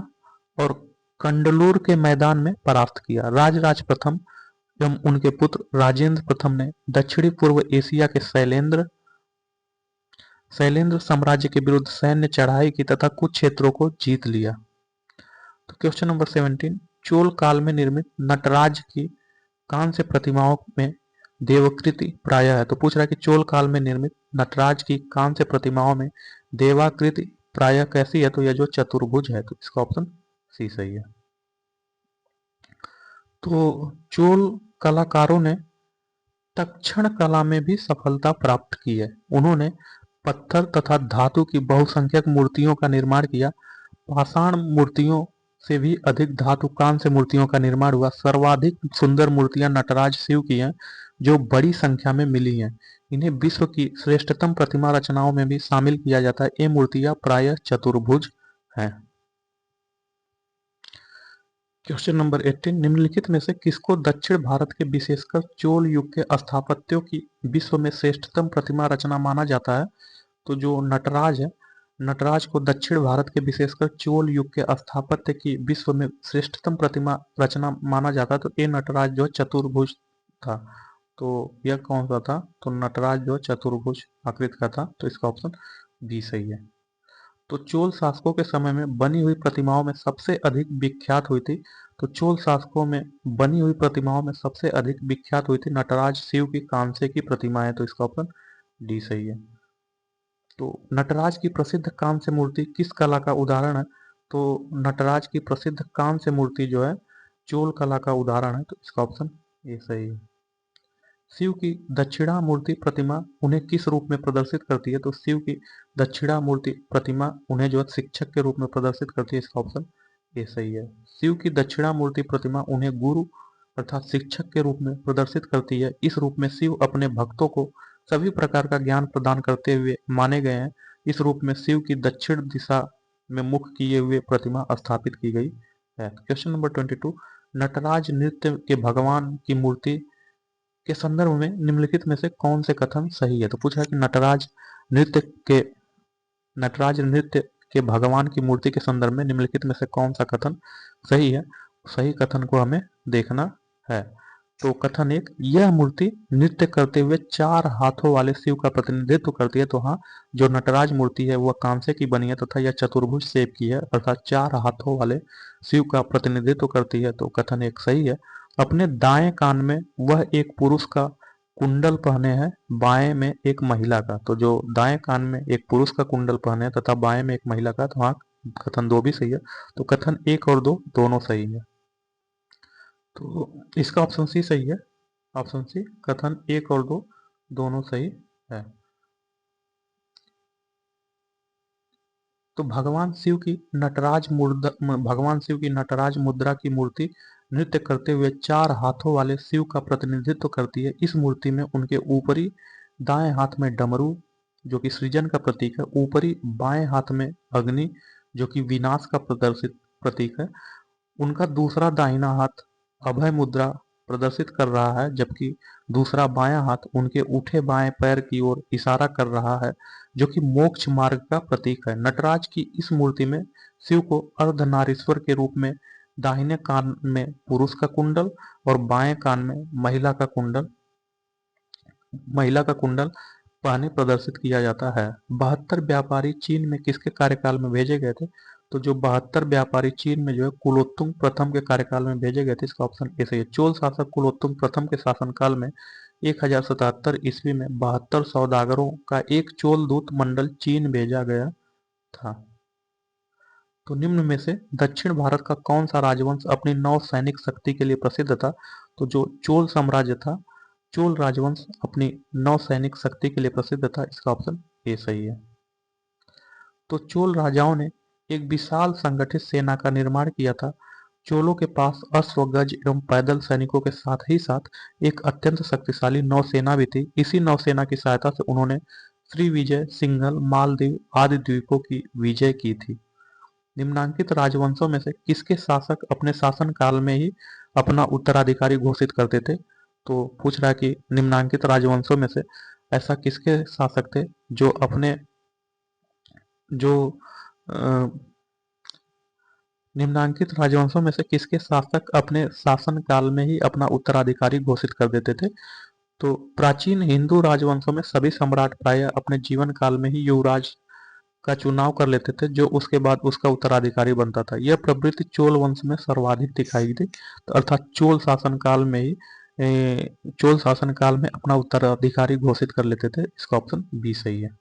और कंडलूर के मैदान में परास्त किया। राजराज प्रथम एवं उनके पुत्र राजेंद्र प्रथम ने दक्षिणी पूर्व एशिया के शैलेंद्र साम्राज्य के विरुद्ध सैन्य चढ़ाई की तथा कुछ क्षेत्रों को जीत लिया। तो क्वेश्चन नंबर 17, चोल काल में निर्मित नटराज की कांस्य प्रतिमाओं में देवाकृति प्राय है। तो पूछ रहा है कि चोल काल में निर्मित नटराज की कांस्य प्रतिमाओं में देवाकृति प्राय कैसी है। तो यह जो चतुर्भुज है। तो इसका ऑप्शन सी सही है। तो चोल कलाकारों ने तक्षण कला में भी सफलता प्राप्त की है। उन्होंने पत्थर तथा धातु की बहुसंख्यक मूर्तियों का निर्माण किया। पाषाण मूर्तियों से भी अधिक धातु कांस्य मूर्तियों का निर्माण हुआ। सर्वाधिक सुंदर मूर्तियां नटराज शिव की हैं, जो बड़ी संख्या में मिली हैं। इन्हें विश्व की श्रेष्ठतम प्रतिमा रचनाओं में भी शामिल किया जाता है। ये मूर्तियां प्रायः चतुर्भुज हैं। क्वेश्चन नंबर 18, निम्नलिखित में से किसको दक्षिण भारत के विशेषकर चोल युग के स्थापत्यों की विश्व में श्रेष्ठतम प्रतिमा रचना माना जाता है। तो जो नटराज है, नटराज को दक्षिण भारत के विशेषकर चोल युग के स्थापत्य की विश्व में श्रेष्ठतम प्रतिमा रचना माना जाता है। तो ये नटराज जो चतुर्भुज था। तो यह कौन सा था? तो नटराज जो चतुर्भुज आकृति का था। तो इसका ऑप्शन बी सही है। तो चोल शासकों के समय में बनी हुई प्रतिमाओं में सबसे अधिक विख्यात हुई थी। तो चोल शासकों में बनी हुई प्रतिमाओं में सबसे अधिक विख्यात हुई थी नटराज शिव की कांस्य की प्रतिमा है। तो इसका ऑप्शन डी सही है। तो नटराज की प्रसिद्ध कांस्य मूर्ति किस कला का उदाहरण है? तो नटराज की प्रसिद्ध कांस्य मूर्ति जो है चोल कला का उदाहरण है। तो इसका ऑप्शन ये सही है। शिव की दक्षिणामूर्ति प्रतिमा उन्हें किस रूप में प्रदर्शित करती है? तो शिव की दक्षिणामूर्ति प्रतिमा उन्हें जो है शिक्षक के रूप में प्रदर्शित करती है। इसका ऑप्शन ये सही है। शिव की दक्षिणामूर्ति प्रतिमा उन्हें गुरु अर्थात शिक्षक के रूप में प्रदर्शित करती है। इस रूप में शिव अपने भक्तों को सभी प्रकार का ज्ञान प्रदान करते हुए माने गए हैं। इस रूप में शिव की दक्षिण दिशा में मुख किए हुए प्रतिमा स्थापित की गई है। क्वेश्चन नंबर 22, नटराज नृत्य के भगवान की मूर्ति के संदर्भ में निम्नलिखित में से कौन से कथन सही है? तो पूछा है कि नटराज नृत्य के भगवान की मूर्ति के संदर्भ में निम्नलिखित में से कौन सा कथन सही है? सही कथन को हमें देखना है। तो कथन 1, यह मूर्ति नृत्य करते हुए 4 हाथों वाले शिव का प्रतिनिधित्व करती है। तो हाँ, जो नटराज मूर्ति है वह कांसे की बनी है तथा यह चतुर्भुज शेप की है अर्थात 4 हाथों वाले शिव का प्रतिनिधित्व करती है। तो कथन 1 सही है। अपने दाएं कान में वह एक पुरुष का कुंडल पहने हैं, बाएं में एक महिला का। तो जो दाएं कान में एक पुरुष का कुंडल पहने हैं तथा बाएं में एक महिला का। तो हाँ, कथन 2 भी सही है। तो कथन 1 और 2 दोनों सही है। तो इसका ऑप्शन सी सही है। ऑप्शन सी, कथन 1 और 2 दोनों सही है। तो भगवान शिव की नटराज मुद्रा की मूर्ति नृत्य करते हुए 4 हाथों वाले शिव का प्रतिनिधित्व करती है। इस मूर्ति में उनके ऊपरी दाएं हाथ में डमरू जो कि सृजन का प्रतीक है, ऊपरी बाएं हाथ में अग्नि जो कि विनाश का प्रदर्शित प्रतीक है, उनका दूसरा दाहिना हाथ अभय मुद्रा प्रदर्शित कर रहा है, जबकि दूसरा बायां हाथ उनके उठे बाएं पैर की ओर इशारा कर रहा है, जो कि मोक्ष मार्ग का प्रतीक है। नटराज की इस मूर्ति में शिव को अर्धनारीश्वर के रूप में दाहिने कान में पुरुष का कुंडल और बाएं कान में महिला का कुंडल पहने प्रदर्शित किया जाता है। 72 व्यापारी चीन में किसके कार्यकाल में भेजे गए थे? तो जो 72 व्यापारी चीन में जो है कुलोत्तुंग प्रथम के कार्यकाल में भेजे गए थे, इसका ऑप्शन ए सही है। चोल शासक कुलोत्तुंग प्रथम के शासनकाल में 1077 ईस्वी में 72 सौदागरों का एक चोल दूत मंडल चीन भेजा गया था। तो निम्न में से दक्षिण भारत का कौन सा राजवंश अपनी नौ सैनिक शक्ति के लिए प्रसिद्ध था? तो जो चोल साम्राज्य था, चोल राजवंश अपनी नौ सैनिक शक्ति के लिए प्रसिद्ध था, इसका ऑप्शन ए सही है। तो चोल राजाओं ने एक विशाल संगठित सेना का निर्माण किया था। चोलों के पास अश्व, गज एवं पैदल सैनिकों के साथ ही साथ एक अत्यंत शक्तिशाली नौसेना भी थी। इसी नौसेना की सहायता से उन्होंने श्रीविजय, सिंघल, मालदीव आदि द्वीपों की विजय की थी। निम्नांकित राजवंशों में से किसके शासक अपने शासन काल में ही अपना उत्तराधिकारी घोषित करते थे? तो पूछ रहा है कि निम्नांकित राजवंशों में से ऐसा किसके शासक थे जो जो अ, निम्नांकित राजवंशों में से किसके शासक अपने शासन काल में ही अपना उत्तराधिकारी घोषित कर देते थे? तो प्राचीन हिंदू राजवंशों में सभी सम्राट प्रायः अपने जीवन काल में ही युवराज का चुनाव कर लेते थे, जो उसके बाद उसका उत्तराधिकारी बनता था। यह प्रवृत्ति चोल वंश में सर्वाधिक दिखाई दी, तो अर्थात चोल शासन काल में अपना उत्तराधिकारी घोषित कर लेते थे। इसका ऑप्शन बी सही है।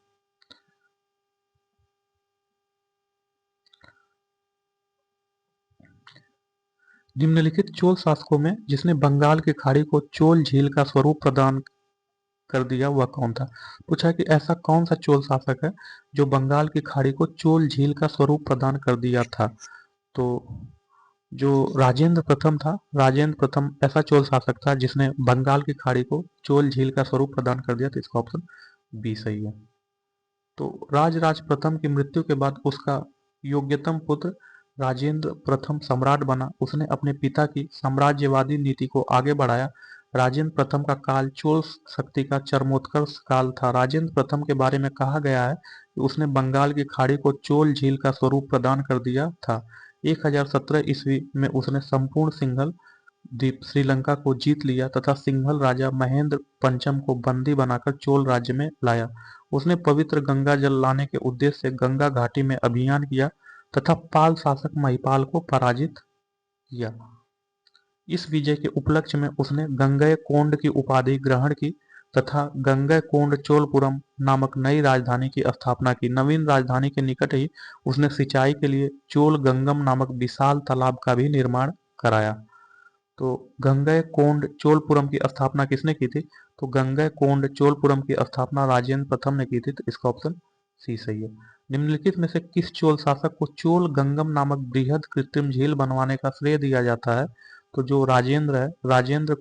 निम्नलिखित चोल शासकों में जिसने बंगाल की खाड़ी को चोल झील का स्वरूप प्रदान कर दिया वह कौन था? पूछा कि ऐसा कौन सा चोल शासक है जो बंगाल की खाड़ी को चोल झील का स्वरूप प्रदान कर दिया था? तो जो राजेंद्र प्रथम था, राजेंद्र प्रथम ऐसा चोल शासक था जिसने बंगाल की खाड़ी को चोल झील का स्वरूप प्रदान कर दिया, तो इसका ऑप्शन बी सही है। तो राजराज प्रथम की मृत्यु के बाद उसका योग्यतम पुत्र राजेंद्र प्रथम सम्राट बना। उसने अपने पिता की साम्राज्यवादी नीति को आगे बढ़ाया। राजेंद्र प्रथम का काल चोल शक्ति का चरमोत्कर्ष काल था। राजेंद्र प्रथम के बारे में कहा गया है कि उसने बंगाल की खाड़ी को चोल झील का स्वरूप प्रदान कर दिया था। 1017 ईस्वी में उसने संपूर्ण सिंघल द्वीप श्रीलंका को जीत लिया तथा सिंघल राजा महेंद्र पंचम को बंदी बनाकर चोल राज्य में लाया। उसने पवित्र गंगा जल लाने के उद्देश्य से गंगा घाटी में अभियान किया तथा पाल शासक महिपाल को पराजित किया। इस विजय के उपलक्ष्य में उसने गंगैकोंड की उपाधि ग्रहण की तथा गंगैकोंड चोलपुरम नामक नई राजधानी की स्थापना की। नवीन राजधानी के निकट ही उसने सिंचाई के लिए चोल गंगम नामक विशाल तालाब का भी निर्माण कराया। तो गंगैकोंड चोलपुरम की स्थापना किसने की थी? तो गंगैकोंड चोलपुरम की स्थापना राजेंद्र प्रथम ने की थी, तो इसका ऑप्शन सी सही है। निम्नलिखित में से किस चोल शासक को चोल गंगम नामक बृहद कृत्रिम झील बनवाने का श्रेय दिया जाता है? तो जो राजेंद्र है, राजेंद्र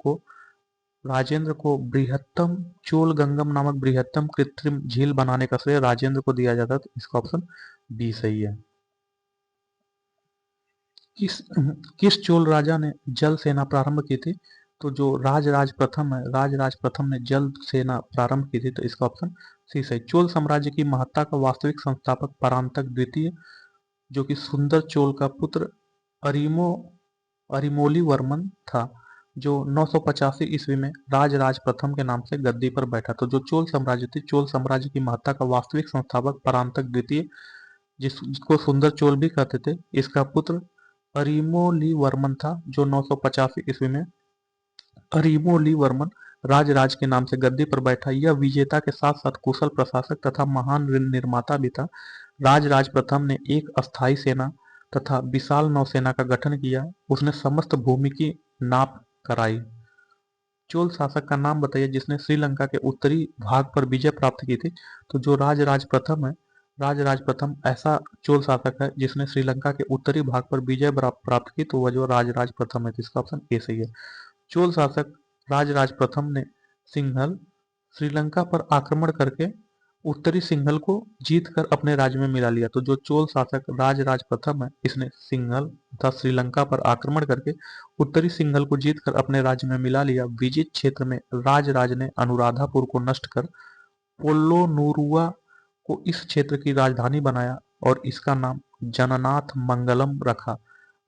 को बृहत्तम चोल गंगम नामक बृहत्तम कृत्रिम झील बनाने का श्रेय राजेंद्र को दिया जाता है, तो इसका ऑप्शन बी सही है। किस किस चोल राजा ने जल सेना प्रारंभ की थी? तो जो राजराज प्रथम है, राजराज प्रथम ने जल सेना प्रारंभ की थी, तो इसका ऑप्शन सी सही। चोल साम्राज्य की महत्ता का वास्तविक संस्थापक परांतक द्वितीय, जो कि सुंदर चोल का पुत्र अरिमो अरिमोली वर्मन था, जो 985 ईस्वी में राजराज प्रथम के नाम से गद्दी पर बैठा। तो जो चोल साम्राज्य थी, चोल साम्राज्य की महत्ता का वास्तविक संस्थापक परांतक द्वितीय, जिसको सुंदर चोल भी कहते थे, इसका पुत्र अरिमोलीवर्मन था, जो 985 ईस्वी में अरिमोलीवर्मन राजराज के नाम से गद्दी पर बैठा। यह विजेता के साथ साथ कुशल प्रशासक तथा महान निर्माता भी था। राजराज प्रथम ने एक अस्थायी सेना तथा विशाल नौसेना का गठन किया। उसने समस्त भूमि की नाप कराई। चोल शासक का नाम बताइए जिसने श्रीलंका के उत्तरी भाग पर विजय प्राप्त की थी? तो जो राजराज प्रथम है, राजराज प्रथम ऐसा चोल शासक है जिसने श्रीलंका के उत्तरी भाग पर विजय प्राप्त की, तो वह जो राजराज प्रथम है, तो इसका ऑप्शन ए सही है। चोल शासक राजराज प्रथम ने सिंघल श्रीलंका पर आक्रमण करके उत्तरी सिंघल को जीतकर अपने राज्य में मिला लिया। तो जो चोल शासक राजराज प्रथम है, इसने सिंघल तथा श्रीलंका पर आक्रमण करके उत्तरी सिंघल को जीतकर अपने राज्य में मिला लिया। विजित क्षेत्र में राजराज ने अनुराधापुर को नष्ट कर पोल्लोनुरुआ को इस क्षेत्र की राजधानी बनाया और इसका नाम जननाथ मंगलम रखा।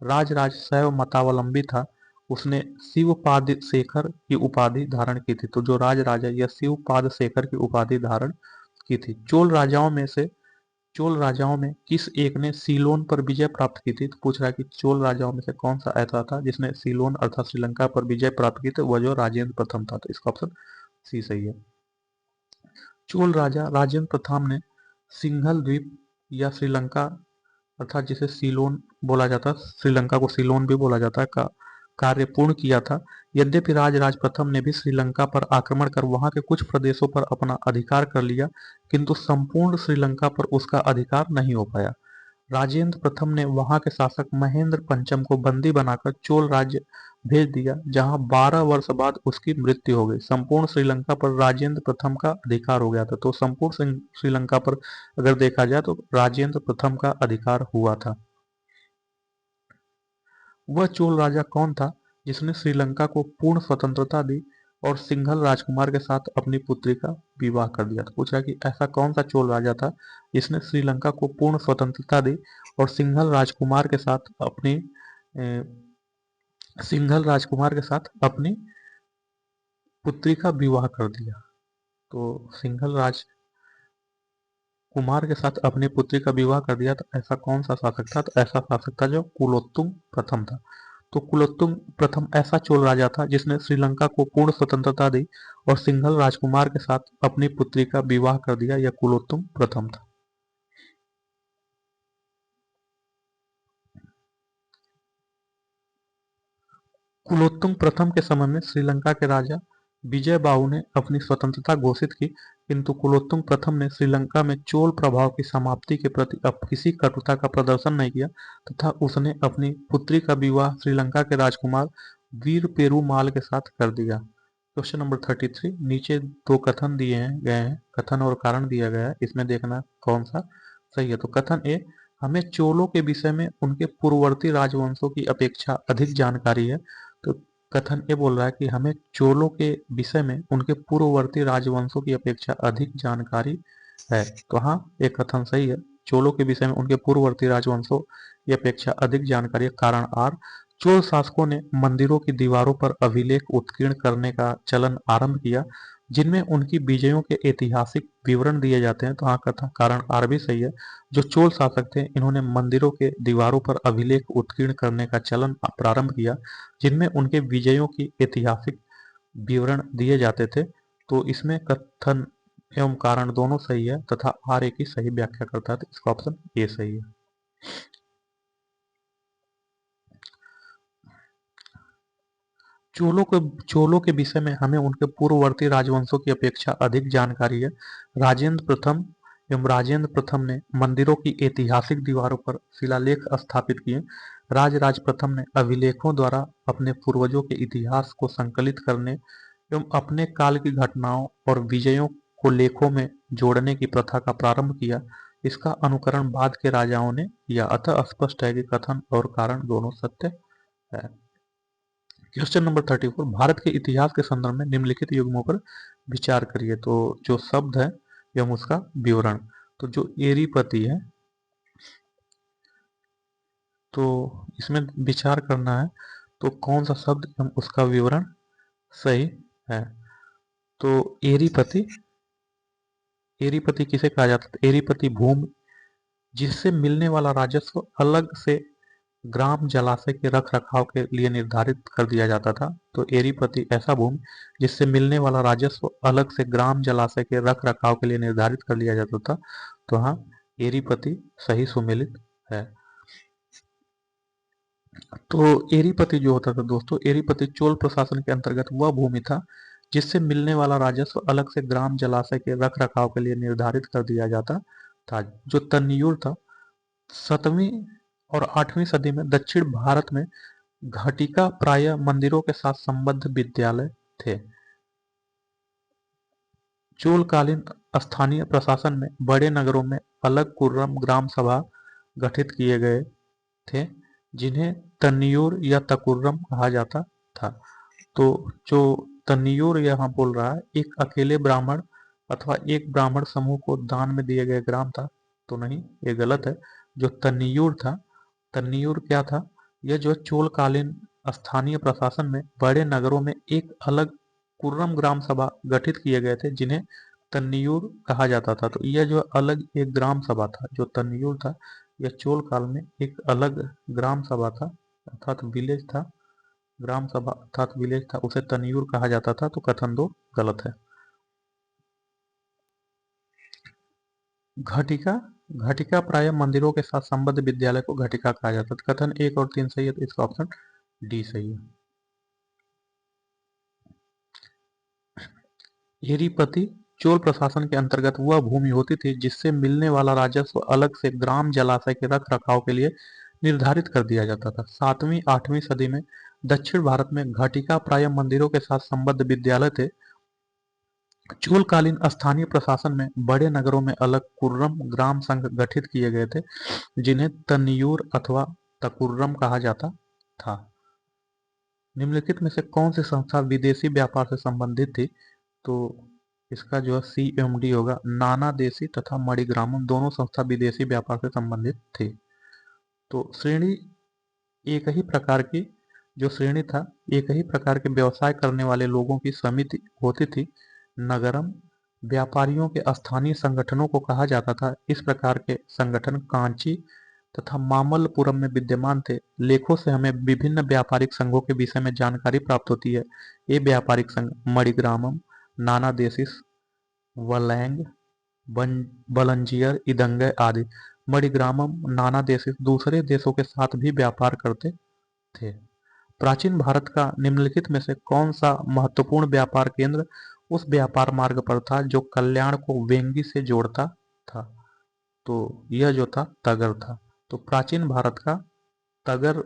राजराज शैव मतावलंबी था, उसने शिवपाद शेखर की उपाधि धारण की थी। तो जो राजराज है, यह शिवपाद शेखर की उपाधि धारण की थी। चोल राजाओं में किस एक ने सीलोन पर विजय प्राप्त की थी? तो पूछ रहा है कि चोल राजाओं में से कौन सा ऐसा था जिसने सीलोन अर्थात श्रीलंका पर विजय प्राप्त की थी? वह जो राजेंद्र प्रथम था। तो इसका ऑप्शन सी सही है। चोल राजा राजेंद्र प्रथम ने सिंघल द्वीप या श्रीलंका अर्थात जिसे सीलोन बोला जाता, श्रीलंका को सीलोन भी बोला जाता है, का कार्य पूर्ण किया था। यद्यपि राजराज प्रथम ने भी श्रीलंका पर आक्रमण कर वहां के कुछ प्रदेशों पर अपना अधिकार कर लिया, किंतु संपूर्ण श्रीलंका पर उसका अधिकार नहीं हो पाया। राजेंद्र प्रथम ने वहां के शासक महेंद्र पंचम को बंदी बनाकर चोल राज्य भेज दिया, जहां 12 वर्ष बाद उसकी मृत्यु हो गई। संपूर्ण श्रीलंका पर राजेंद्र प्रथम का अधिकार हो गया था। तो संपूर्ण श्रीलंका पर अगर देखा जाए तो राजेंद्र प्रथम का अधिकार हुआ था। वह चोल राजा कौन था जिसने श्रीलंका को पूर्ण स्वतंत्रता दी और सिंघल राजकुमार के साथ अपनी पुत्री का विवाह कर दिया? तो पूछ रहा है कि ऐसा कौन सा चोल राजा था जिसने श्रीलंका को पूर्ण स्वतंत्रता दी और सिंघल राजकुमार के साथ अपनी पुत्री का विवाह कर दिया? तो सिंघल राजकुमार के साथ अपनी पुत्री का विवाह कर दिया, तो ऐसा कौन सा शासक था? तो ऐसा शासक था जो कुलोत्तुंग प्रथम था। तो कुलोत्तुंग प्रथम ऐसा चोल राजा था जिसने श्रीलंका को पूर्ण स्वतंत्रता दी और सिंघल राजकुमार के साथ अपनी पुत्री का विवाह कर दिया। यह कुलोत्तुंग प्रथम था। कुलोत्तुंग प्रथम के समय में श्रीलंका के राजा विजय बाहु ने अपनी स्वतंत्रता घोषित की, किंतु कुलोत्तुंग प्रथम ने श्रीलंका में चोल प्रभाव की समाप्ति के प्रति अब किसी कटुता का प्रदर्शन नहीं किया तथा उसने अपनी पुत्री का विवाह श्रीलंका के राजकुमार वीर पेरुमाल के साथ कर दिया। क्वेश्चन नंबर 33, नीचे दो कथन दिए गए हैं, कथन और कारण दिया गया है, इसमें देखना कौन सा सही है। तो कथन ए, हमें चोलों के विषय में उनके पूर्ववर्ती राजवंशों की अपेक्षा अधिक जानकारी है। तो कथन ए बोल रहा है कि हमें चोलों के विषय में उनके पूर्ववर्ती राजवंशों की अपेक्षा अधिक जानकारी है। तो हाँ, एक कथन सही है, चोलों के विषय में उनके पूर्ववर्ती राजवंशों की अपेक्षा अधिक जानकारी है। कारण आर, चोल शासकों ने मंदिरों की दीवारों पर अभिलेख उत्कीर्ण करने का चलन आरंभ किया, जिनमें उनकी विजयों के ऐतिहासिक विवरण दिए जाते हैं। तो हाँ, कथा कारण आर भी सही है। जो चोल शासक थे, इन्होंने मंदिरों के दीवारों पर अभिलेख उत्कीर्ण करने का चलन प्रारंभ किया, जिनमें उनके विजयों की ऐतिहासिक विवरण दिए जाते थे। तो इसमें कथन एवं कारण दोनों सही है तथा आर एक ही सही व्याख्या करता है। तो इसका ऑप्शन ए सही है। चोलों के विषय में हमें उनके पूर्ववर्ती राजवंशों की अपेक्षा अधिक जानकारी है। राजेंद्र प्रथम ने मंदिरों की ऐतिहासिक दीवारों पर शिलालेख स्थापित किए। राजराज प्रथम ने अभिलेखों द्वारा अपने पूर्वजों के इतिहास को संकलित करने एवं अपने काल की घटनाओं और विजयों को लेखों में जोड़ने की प्रथा का प्रारंभ किया। इसका अनुकरण बाद के राजाओं ने किया, अतः स्पष्ट है कि कथन और कारण दोनों सत्य है। क्वेश्चन नंबर 34, भारत के इतिहास के संदर्भ में निम्नलिखित युग्मों पर विचार करिए। तो जो शब्द है एवं उसका विवरण, तो जो एरीपति है, तो इसमें विचार करना है तो कौन सा शब्द एवं उसका विवरण सही है। तो एरीपति किसे कहा जाता है? एरीपति भूमि जिससे मिलने वाला राजस्व अलग से ग्राम जलाशय के रख रखाव के लिए निर्धारित कर दिया जाता था। तो एरीपति ऐसा भूमि जिससे मिलने वाला राजस्व अलग से ग्राम जलाशय के रख रखाव के लिए निर्धारित कर लिया जाता था। तो हाँ, एरीपति सही सुमेलित है। तो एरीपति जो होता था दोस्तों, एरीपति चोल प्रशासन के अंतर्गत वह भूमि था जिससे मिलने वाला राजस्व अलग से ग्राम जलाशय के रख रखाव के लिए निर्धारित कर दिया जाता था। जो तन्नियूर था 7वीं और 8वीं सदी में दक्षिण भारत में घटिका प्राय मंदिरों के साथ संबद्ध विद्यालय थे। चोलकालीन स्थानीय प्रशासन में बड़े नगरों में अलग कुर्रम ग्राम सभा गठित किए गए थे, जिन्हें तन्नियूर या तकुर्रम कहा जाता था। तो जो तन्नियूर यहाँ बोल रहा है एक अकेले ब्राह्मण अथवा एक ब्राह्मण समूह को दान में दिए गए ग्राम था, तो नहीं, ये गलत है। जो तन्नियूर था, तन्नियूर क्या था, यह जो चोलकालीन स्थानीय प्रशासन में बड़े नगरों में एक अलग कुर्रम ग्राम सभा गठित किए गए थे, जिन्हें तन्नियूर कहा जाता था। तो यह जो अलग एक ग्राम सभा था, जो तन्नियूर था, यह चोल काल में एक अलग ग्राम सभा था अर्थात विलेज था, ग्राम सभा अर्थात विलेज था, उसे तन्नियूर कहा जाता था। तो कथन 2 गलत है। घटिका, घटिका प्राय मंदिरों के साथ संबद्ध विद्यालय को घटिका कहा जाता था। कथन 1 और 3 सही है, तो इसका ऑप्शन डी सही है। एरीपति चोल प्रशासन के अंतर्गत वह भूमि होती थी जिससे मिलने वाला राजस्व अलग से ग्राम जलाशय के रख रखाव के लिए निर्धारित कर दिया जाता था। 7वीं 8वीं सदी में दक्षिण भारत में घटिका प्राय मंदिरों के साथ संबद्ध विद्यालय थे। चोलकालीन स्थानीय प्रशासन में बड़े नगरों में अलग कुर्रम ग्राम संघ गठित किए गए थे, जिन्हें तन्नियूर अथवा तकुर्रम कहा जाता था। निम्नलिखित में से कौन सी संस्था विदेशी व्यापार से संबंधित थी? तो इसका जो है CMD होगा। नाना देशी तथा मणिग्रामम दोनों संस्था विदेशी व्यापार से संबंधित थी। तो श्रेणी एक ही प्रकार की जो श्रेणी था, एक ही प्रकार के व्यवसाय करने वाले लोगों की समिति होती थी। नगरम व्यापारियों के स्थानीय संगठनों को कहा जाता था। इस प्रकार के संगठन कांची तथा मामल्लपुरम में विद्यमान थे। लेखों से हमें विभिन्न व्यापारिक संघों के विषय में जानकारी प्राप्त होती है। ये व्यापारिक संघ मणिग्रामम, नाना देशिस, वलैंग, बलंजियर, इदंगय आदि। मणिग्रामम, नाना देशिस दूसरे देशों के साथ भी व्यापार करते थे। प्राचीन भारत का निम्नलिखित में से कौन सा महत्वपूर्ण व्यापार केंद्र उस व्यापार मार्ग पर था जो कल्याण को वेंगी से जोड़ता था? तो यह जो था तगर था। तो प्राचीन भारत का तगर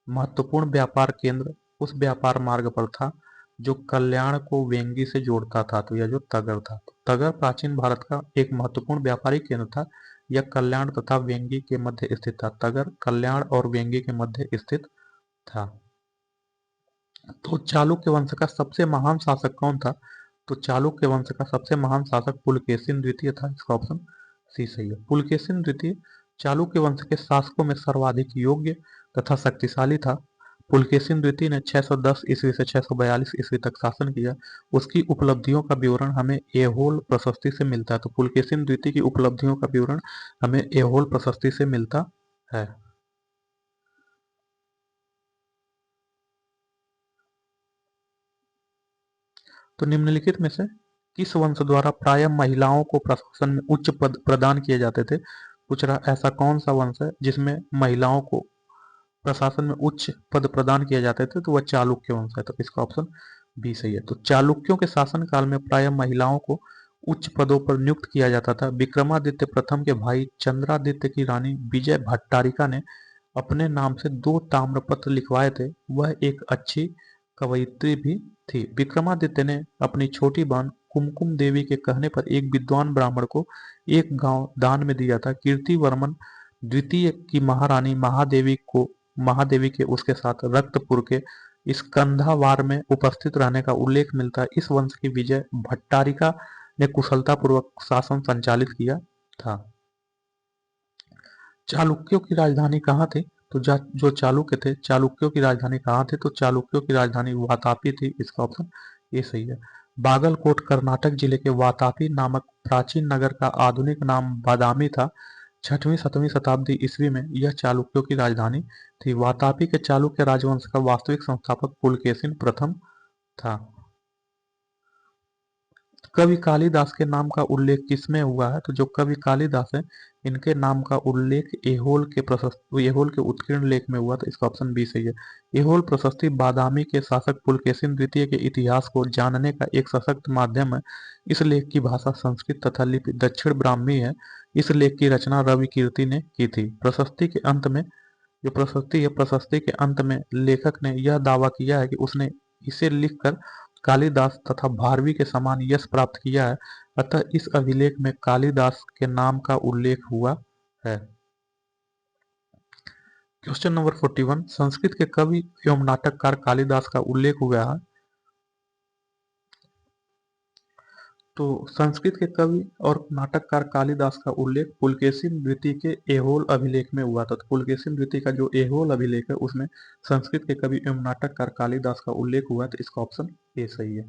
महत्वपूर्ण व्यापार केंद्र उस व्यापार मार्ग पर था जो कल्याण को वेंगी से जोड़ता था। तो यह जो तगर था, तो तगर प्राचीन भारत का एक महत्वपूर्ण व्यापारिक केंद्र था। यह कल्याण तथा वेंगी के मध्य स्थित था। तगर कल्याण और वेंगी के मध्य स्थित था। तो चालुक्य वंश का सबसे महान शासक कौन था? तो चालुक्य वंश का सबसे महान शासक पुलकेशिन द्वितीय था। इसका ऑप्शन सी सही है। पुलकेशिन द्वितीय चालुक्य वंश के शासकों में सर्वाधिक योग्य तथा शक्तिशाली था। पुलकेशिन द्वितीय ने 610 ईस्वी से 642 ईस्वी तक शासन किया। उसकी उपलब्धियों का विवरण हमें एहोल प्रशस्ति से मिलता है। तो पुलकेशिन द्वितीय की उपलब्धियों का विवरण हमें एहोल प्रशस्ति से मिलता है। तो निम्नलिखित में से किस वंश द्वारा प्राय महिलाओं को प्रशासन में उच्च पद प्रदान किए जाते थे? पूछ रहा ऐसा कौन सा वंश है जिसमें महिलाओं को प्रशासन में उच्च पद प्रदान किए जाते थे? तो वह चालुक्य वंश है। तो इसका ऑप्शन बी सही है। तो चालुक्यों के शासन काल में प्राय महिलाओं को उच्च पदों पर नियुक्त किया जाता था। विक्रमादित्य प्रथम के भाई चंद्रादित्य की रानी विजय भट्टारिका ने अपने नाम से 2 ताम्रपत्र लिखवाए थे। वह एक अच्छी कवयित्री भी थी। विक्रमादित्य ने अपनी छोटी बहन कुमकुम देवी के कहने पर एक विद्वान ब्राह्मण को एक गांव दान में दिया था। कीर्तिवर्मन द्वितीय की महारानी महादेवी के उसके साथ रक्तपुर के स्कंधावार में उपस्थित रहने का उल्लेख मिलता है। इस वंश की विजय भट्टारिका ने कुशलतापूर्वक शासन संचालित किया था। चालुक्यों की राजधानी कहाँ थी? तो जो चालुक्य थे, चालुक्यों की राजधानी कहाँ थी? तो चालुक्यों की राजधानी वातापी थी। इसका ऑप्शन ये सही है। बागलकोट कर्नाटक जिले के वातापी नामक प्राचीन नगर का आधुनिक नाम बादामी था। 6वीं 7वीं शताब्दी ईस्वी में यह चालुक्यों की राजधानी थी। वातापी के चालुक्य राजवंश का वास्तविक संस्थापक पुलकेशिन प्रथम था। कवि कालिदास के नाम का उल्लेख किसमें हुआ है? तो जो कवि कालिदास है, इनके नाम का उल्लेख एहोल के उत्कीर्ण लेख में हुआ, तो इसका ऑप्शन बी सही है। एहोल प्रशस्ति बादामी के शासक पुलकेशिन द्वितीय के इतिहास को जानने का एक सशक्त माध्यम है। इस लेख की भाषा संस्कृत तथा लिपि दक्षिण ब्राह्मी है। इस लेख की रचना रवि कीर्ति ने की थी। प्रशस्ति के अंत में जो प्रशस्ति है, प्रशस्ति के अंत में लेखक ने यह दावा किया है कि उसने इसे लिखकर कालिदास तथा भारवी के समान यश प्राप्त किया है। अतः इस अभिलेख में कालिदास के नाम का उल्लेख हुआ है। क्वेश्चन नंबर 41, संस्कृत के कवि एवं नाटककार कालिदास का उल्लेख हुआ है। तो संस्कृत के कवि और नाटककार कालिदास का उल्लेख पुलकेशिन द्वितीय के एहोल अभिलेख में हुआ था। तो पुलकेशिन द्वितीय का जो एहोल अभिलेख है, उसमें संस्कृत के कवि एवं नाटककार कालिदास का उल्लेख हुआ है। तो इसका ऑप्शन ए सही है।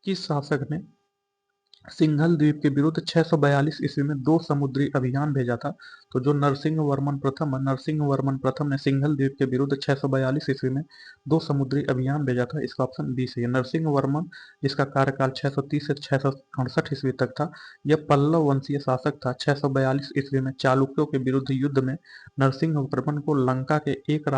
किस शासक ने सिंघल द्वीप के विरुद्ध 642 ईस्वी में 2 समुद्री अभियान भेजा था? तो जो नरसिंह वर्मन प्रथम है, नरसिंह वर्मन प्रथम ने सिंघल द्वीप के विरुद्ध 642 ईस्वी में 2 समुद्री अभियान भेजा था। इसका ऑप्शन बी सही है। नरसिंह वर्मन, जिसका कार्यकाल 630 से 668 ईस्वी तक था, यह पल्लव वंशीय शासक था। 642 ईस्वी में चालुक्यों के विरुद्ध युद्ध में नरसिंह वर्मन को लंका के एक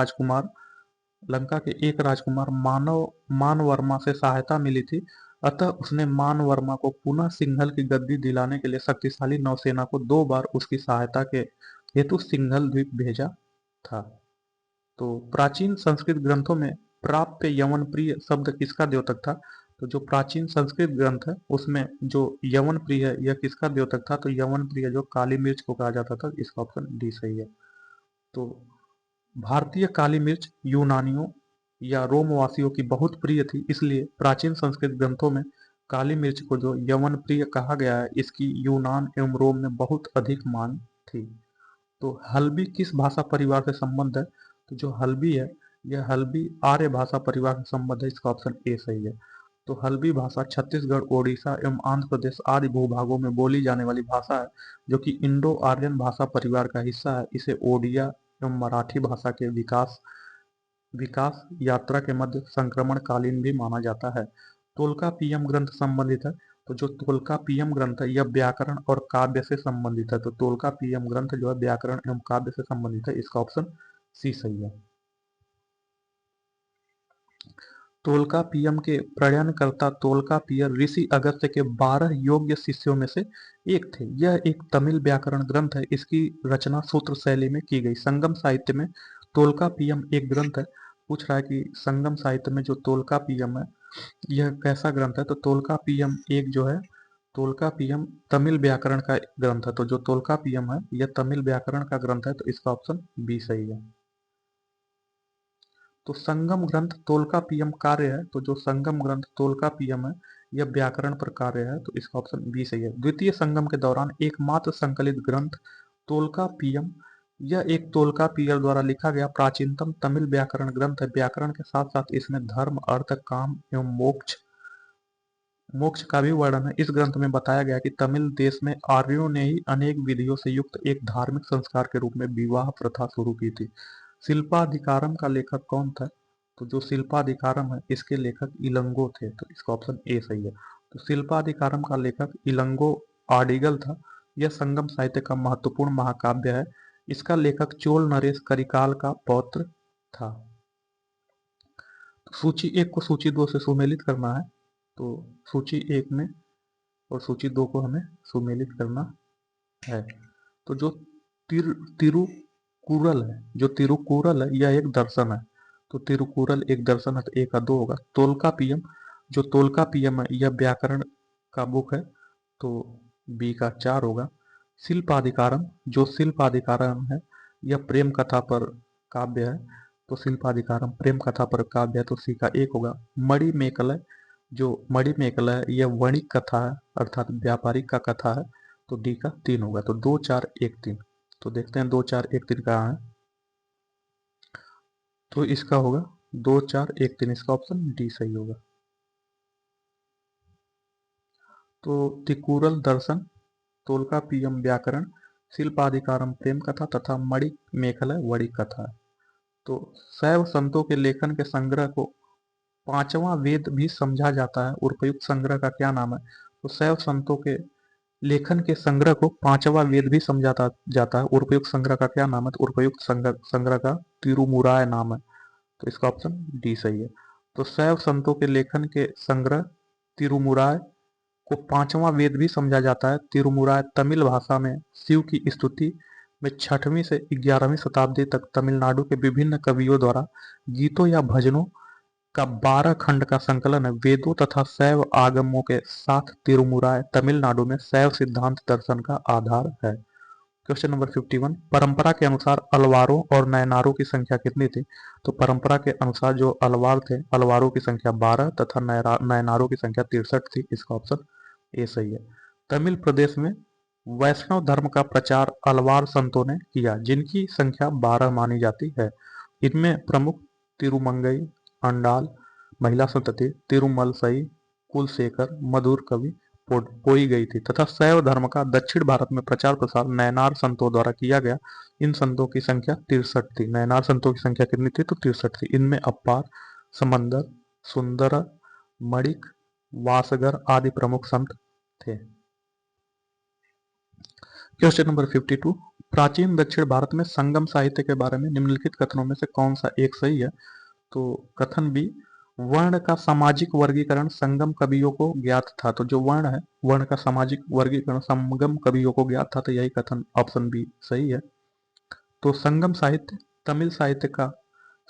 राजकुमार मानवर्मा से सहायता मिली थी। अतः उसने मानवर्मा को पुनः सिंघल की गद्दी दिलाने के लिए शक्तिशाली नौसेना को 2 बार उसकी सहायता के हेतु सिंघल द्वीप भेजा था। तो प्राचीन संस्कृत ग्रंथों में प्राप्य यवन प्रिय शब्द किसका द्योतक था? तो जो प्राचीन संस्कृत ग्रंथ है, उसमें जो यवन प्रिय है, यह किसका द्योतक था? तो यवन प्रिय जो काली मिर्च को कहा जाता था। इसका ऑप्शन डी सही है। तो भारतीय काली मिर्च यूनानियों या रोमवासियों की बहुत प्रिय थी, इसलिए प्राचीन संस्कृत ग्रंथों में काली मिर्च को जो यवन प्रिय कहा गया है, इसकी यूनान एवं रोम में बहुत अधिक मांग थी। तो हल्बी किस भाषा परिवार से संबंध है? तो जो हल्बी है, यह हल्बी आर्य भाषा परिवार से संबंध है। इसका ऑप्शन ए सही है। तो हल्बी भाषा छत्तीसगढ़, ओडिशा एवं आंध्र प्रदेश आदि भूभागों में बोली जाने वाली भाषा है, जो कि इंडो आर्यन भाषा परिवार का हिस्सा है। इसे ओडिया एवं मराठी भाषा के विकास विकास यात्रा के मध्य संक्रमणकालीन भी माना जाता है। तोल्काप्पियम ग्रंथ संबंधित है। तो जो तोल्काप्पियम ग्रंथ है, यह व्याकरण और काव्य से संबंधित है। तो तोल्काप्पियम ग्रंथ जो है व्याकरण एवं काव्य से संबंधित है। इसका ऑप्शन सी सही है। तोल्काप्पियम के प्रणयनकर्ता तोल्काप्पियर ऋषि अगस्त्य के 12 योग्य शिष्यों में से एक थे। यह एक तमिल व्याकरण ग्रंथ है। इसकी रचना सूत्र शैली में की गई। संगम साहित्य में तोल्काप्पियम एक ग्रंथ है। पूछ रहा है कि संगम साहित्य में जो तोल्काप्पियम है, यह कैसा ग्रंथ है? तो तोल्काप्पियम एक जो है, तोल्काप्पियम तमिल व्याकरण का ग्रंथ है। तो जो तोल्काप्पियम है, यह तमिल व्याकरण का ग्रंथ है। तो इसका ऑप्शन बी सही है। तो संगम ग्रंथ तोल्काप्पियम कार्य है। तो जो संगम ग्रंथ तोल्काप्पियम है, यह व्याकरण पर कार्य है। तो इसका ऑप्शन बी सही है। द्वितीय संगम के दौरान एकमात्र संकलित ग्रंथ तोल्काप्पियम, यह एक तोल्काप्पियर द्वारा लिखा गया प्राचीनतम तमिल व्याकरण ग्रंथ है। व्याकरण के साथ साथ इसमें धर्म, अर्थ, काम एवं मोक्ष मोक्ष का भी वर्णन है। इस ग्रंथ में बताया गया कि तमिल देश में आर्यों ने ही अनेक विधियों से युक्त एक धार्मिक संस्कार के रूप में विवाह प्रथा शुरू की थी। शिल्पाधिकारम का लेखक कौन था? तो जो शिल्पाधिकारम है, इसके लेखक इलंगो थे। तो इसका ऑप्शन ए सही है। तो शिल्पाधिकारम का लेखक इलंगो आडिगल था। यह संगम साहित्य का महत्वपूर्ण महाकाव्य है। इसका लेखक चोल नरेश करिकाल का पौत्र था। सूची एक को सूची दो से सुमेलित करना है। तो सूची एक में और सूची दो को हमें सुमेलित करना है। तो जो तिरुकुरल है, जो तिरुकुरल है, यह एक दर्शन है। तो तिरुकुरल एक दर्शन है। तो ए का 2 होगा। तोल्काप्पियम, जो तोल्काप्पियम है, यह व्याकरण का बुक है। तो बी का 4 होगा। शिल्पाधिकारम, जो शिल्पाधिकारम है, यह प्रेम कथा पर काव्य है। तो शिल्पाधिकारम प्रेम कथा पर काव्य है। तो सी का 1 होगा। मणिमेकलय, जो मणिमेकलय है, यह वणिक कथा है, अर्थात व्यापारिक का कथा है। तो डी का 3 होगा। तो 2 4 1 3। तो देखते हैं 2 4 1 3 कहाँ है। तो इसका होगा 2 4 1 3। इसका ऑप्शन डी सही होगा। तो तिकुरल दर्शन, तोल्काप्पियम व्याकरण, शिल्पाधिकारम प्रेम कथा तथा मणिमेखलय वणिक कथा है। तो शैव संतों के लेखन के संग्रह को पांचवा वेद भी समझा जाता है, उपर्युक्त संग्रह का क्या नाम है? तो शैव संतों के लेखन के संग्रह को पांचवा वेद भी समझाता जाता है, उपर्युक्त संग्रह का क्या नाम है? तो उपर्युक्त संग्रह का तिरुमुराय नाम है, तो इसका ऑप्शन डी सही है। तो शैव संतों के लेखन के संग्रह तिरुमुराय को पांचवा वेद भी समझा जाता है। तिरुमुराय तमिल भाषा में शिव की स्तुति में 6वीं से 11वीं शताब्दी तक तमिलनाडु के विभिन्न कवियों द्वारा गीतों या भजनों का 12 खंड का संकलन है। वेदों तथा शैव आगमों के साथ तिरुमुराय तमिलनाडु में शैव सिद्धांत दर्शन का आधार है। क्वेश्चन नंबर 51, परंपरा के अनुसार अलवारों और नयनारों की संख्या कितनी थी? तो परंपरा के अनुसार जो अलवार थे, अलवारों की संख्या 12 तथा नयनारों की संख्या 63 थी, इसका ऑप्शन ए सही है। तमिल प्रदेश में वैष्णव धर्म का प्रचार अलवार संतों ने किया, जिनकी संख्या 12 मानी जाती है। इनमें प्रमुख तिरुमंगई अंडाल, महिला संतति, तिरुमलसई, कुलशेखर, मधुर कवि पोई गई थी तथा शैव धर्म का दक्षिण भारत में प्रचार प्रसार नयनार संतों द्वारा किया गया। इन संतों की संख्या 63 थी। नयनार संतों की संख्या कितनी थी? तो 63 थी। इनमें अपार, समंदर, सुंदर, मणिक, वासगर आदि प्रमुख संत थे। क्वेश्चन नंबर 52, प्राचीन दक्षिण भारत में संगम साहित्य के बारे में निम्नलिखित कथनों में से कौन सा एक सही है? तो कथन बी, वर्ण का सामाजिक वर्गीकरण संगम कवियों को ज्ञात था। तो जो वर्ण है, वर्ण का सामाजिक वर्गीकरण संगम कवियों को ज्ञात था, तो यही कथन ऑप्शन बी सही है। तो संगम साहित्य तमिल साहित्य का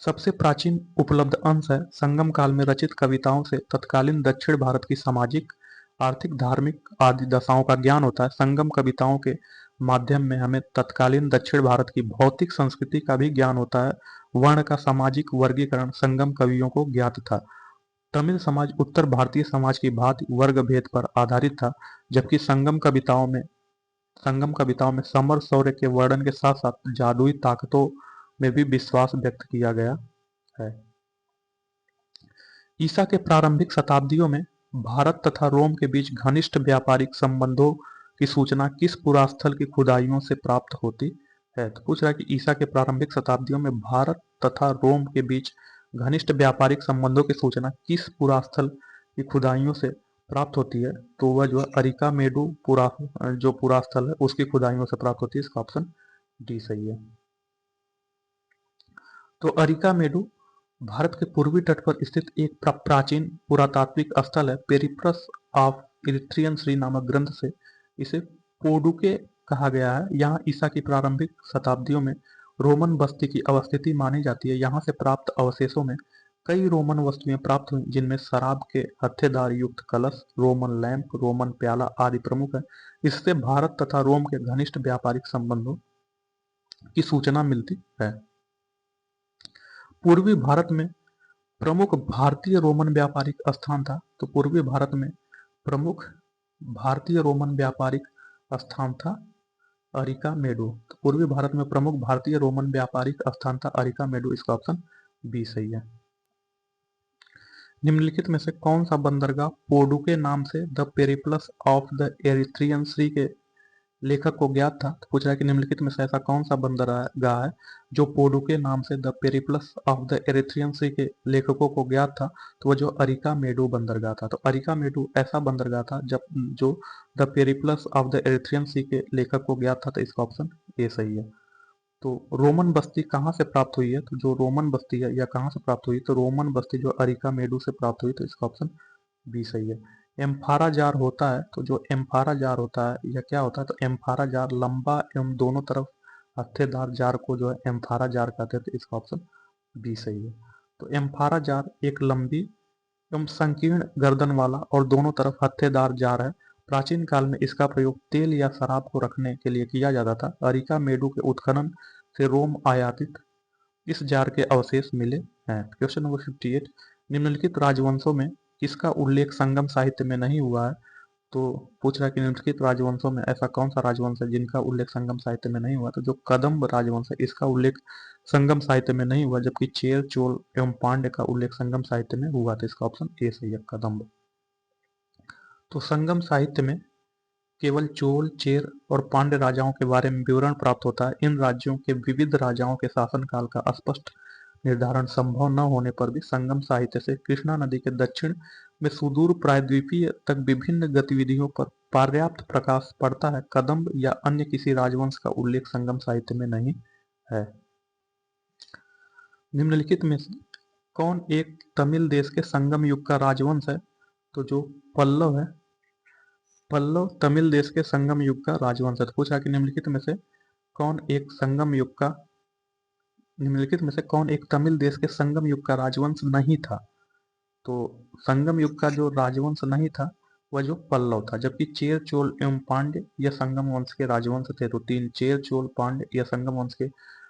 सबसे प्राचीन उपलब्ध अंश है। संगम काल में रचित कविताओं से तत्कालीन दक्षिण भारत की सामाजिक, आर्थिक, धार्मिक आदि दशाओं का ज्ञान होता है। संगम कविताओं के माध्यम में हमें तत्कालीन दक्षिण भारत की भौतिक संस्कृति का भी ज्ञान होता है। वर्ण का सामाजिक वर्गीकरण संगम कवियों को ज्ञात था। तमिल समाज उत्तर भारतीय समाज की भांति वर्ग भेद पर आधारित था, जबकि संगम कविताओं में समर शौर्य के वर्णन के साथ साथ जादुई ताकतों में भी विश्वास व्यक्त किया गया है। ईसा के प्रारंभिक शताब्दियों में भारत तथा रोम के बीच घनिष्ठ व्यापारिक संबंधों की सूचना किस पुरास्थल की खुदाइयों से प्राप्त होती है? तो पूछ रहा है कि ईसा के प्रारंभिक शताब्दियों में भारत तथा रोम के बीच घनिष्ठ व्यापारिक संबंधों की सूचना किस पुरास्थल की खुदाइयों से प्राप्त होती है? तो वह जो है अरिकामेडु जो पुरास्थल है उसकी खुदाइयों से प्राप्त होती है। इसका ऑप्शन डी सही है। तो अरिकामेडु भारत के पूर्वी तट पर स्थित एक प्राचीन पुरातात्विक स्थल है। पेरिप्लस ऑफ इरिथ्रियन श्री नामक ग्रंथ से इसे पोडुके कहा गया है। यहाँ ईसा की प्रारंभिक शताब्दियों में रोमन बस्ती की अवस्थिति मानी जाती है। यहाँ से प्राप्त अवशेषों में कई रोमन वस्तुएं प्राप्त हुई, जिनमें शराब के हत्थेदार युक्त कलश, रोमन लैंप, रोमन प्याला आदि प्रमुख है। इससे भारत तथा रोम के घनिष्ठ व्यापारिक संबंधों की सूचना मिलती है। पूर्वी भारत में प्रमुख भारतीय रोमन व्यापारिक स्थान था। तो पूर्वी भारत में प्रमुख भारतीय रोमन व्यापारिक स्थान था अरिकामेडु। तो पूर्वी भारत में प्रमुख भारतीय रोमन व्यापारिक स्थान था अरिकामेडु। इसका ऑप्शन बी सही है। निम्नलिखित में से कौन सा बंदरगाह पोडुके नाम से the Periplus of the Erythraean Sea के लेखक को ज्ञात था? तो पूछ रहा है कि निम्नलिखित में से ऐसा कौन सा बंदरगाह है जो पोडुके नाम से the Periplus of the Erythraean Sea के लेखकों को ज्ञात था? तो वह जो अरिकामेडु बंदरगाह था। तो अरिकामेडु ऐसा बंदरगाह था जब जो the Periplus of the Erythraean Sea के लेखक को ज्ञात था। तो इसका ऑप्शन ए सही है। तो रोमन बस्ती कहाँ से प्राप्त हुई है? तो जो रोमन बस्ती है या कहाँ से प्राप्त हुई? तो रोमन बस्ती जो अरिकामेडु से प्राप्त हुई। तो इसका ऑप्शन बी सही है। एम्फारा जार होता है, तो जो एम्फारा जार होता है यह क्या होता है? तो एम्फारा जार लंबा एवं दोनों तरफ हत्थेदार जार को जो है एम्फारा जार कहते हैं। तो इसका ऑप्शन बी सही है। तो एम्फारा जार एक लंबी एवं संकीर्ण गर्दन वाला और दोनों तरफ हत्थेदार जार है। प्राचीन काल में इसका प्रयोग तेल या शराब को रखने के लिए किया जाता था। अरिकामेडु के उत्खनन से रोम आयातित इस जार के अवशेष मिले हैं। क्वेश्चन नंबर 58, निम्नलिखित राजवंशों में किसका उल्लेख संगम साहित्य में नहीं हुआ है? तो पूछ रहा है कि निम्नलिखित राजवंशों में ऐसा कौन सा राजवंश है जिनका उल्लेख संगम साहित्य में नहीं हुआ? तो जो कदम्ब राजवंश है इसका उल्लेख संगम साहित्य में नहीं हुआ, जबकि चेर, चोल एवं पांड्य का उल्लेख संगम साहित्य में हुआ था। इसका ऑप्शन ए सही है, कदम्ब। तो संगम साहित्य में केवल चोल, चेर और पांड्य राजाओं के बारे में विवरण प्राप्त होता है। इन राज्यों के विविध राजाओं के शासनकाल का स्पष्ट निर्धारण संभव न होने पर भी संगम साहित्य से कृष्णा नदी के दक्षिण में सुदूर प्रायद्वीपीय तक विभिन्न गतिविधियों पर पर्याप्त प्रकाश पड़ता है। कदम्ब या अन्य किसी राजवंश का उल्लेख संगम साहित्य में नहीं है। निम्नलिखित में से कौन एक तमिल देश के संगम युग का राजवंश है? तो जो पल्लव है, पल्लव तमिल देश के संगम युग का राजवंश है। तो पूछा कि निम्नलिखित में से कौन एक संगम युग का निम्नलिखित में से कौन एक तमिल देश के संगम युग का राजवंश नहीं था? तो संगम युग का जो राजवंश नहीं था वह जो पल्लव था, जबकि चेर, चोल एवं पांड्य यह संगम वंश के राजवंश थे। तो तीन, चेर, चोल, पांड्य यह संगम वंश के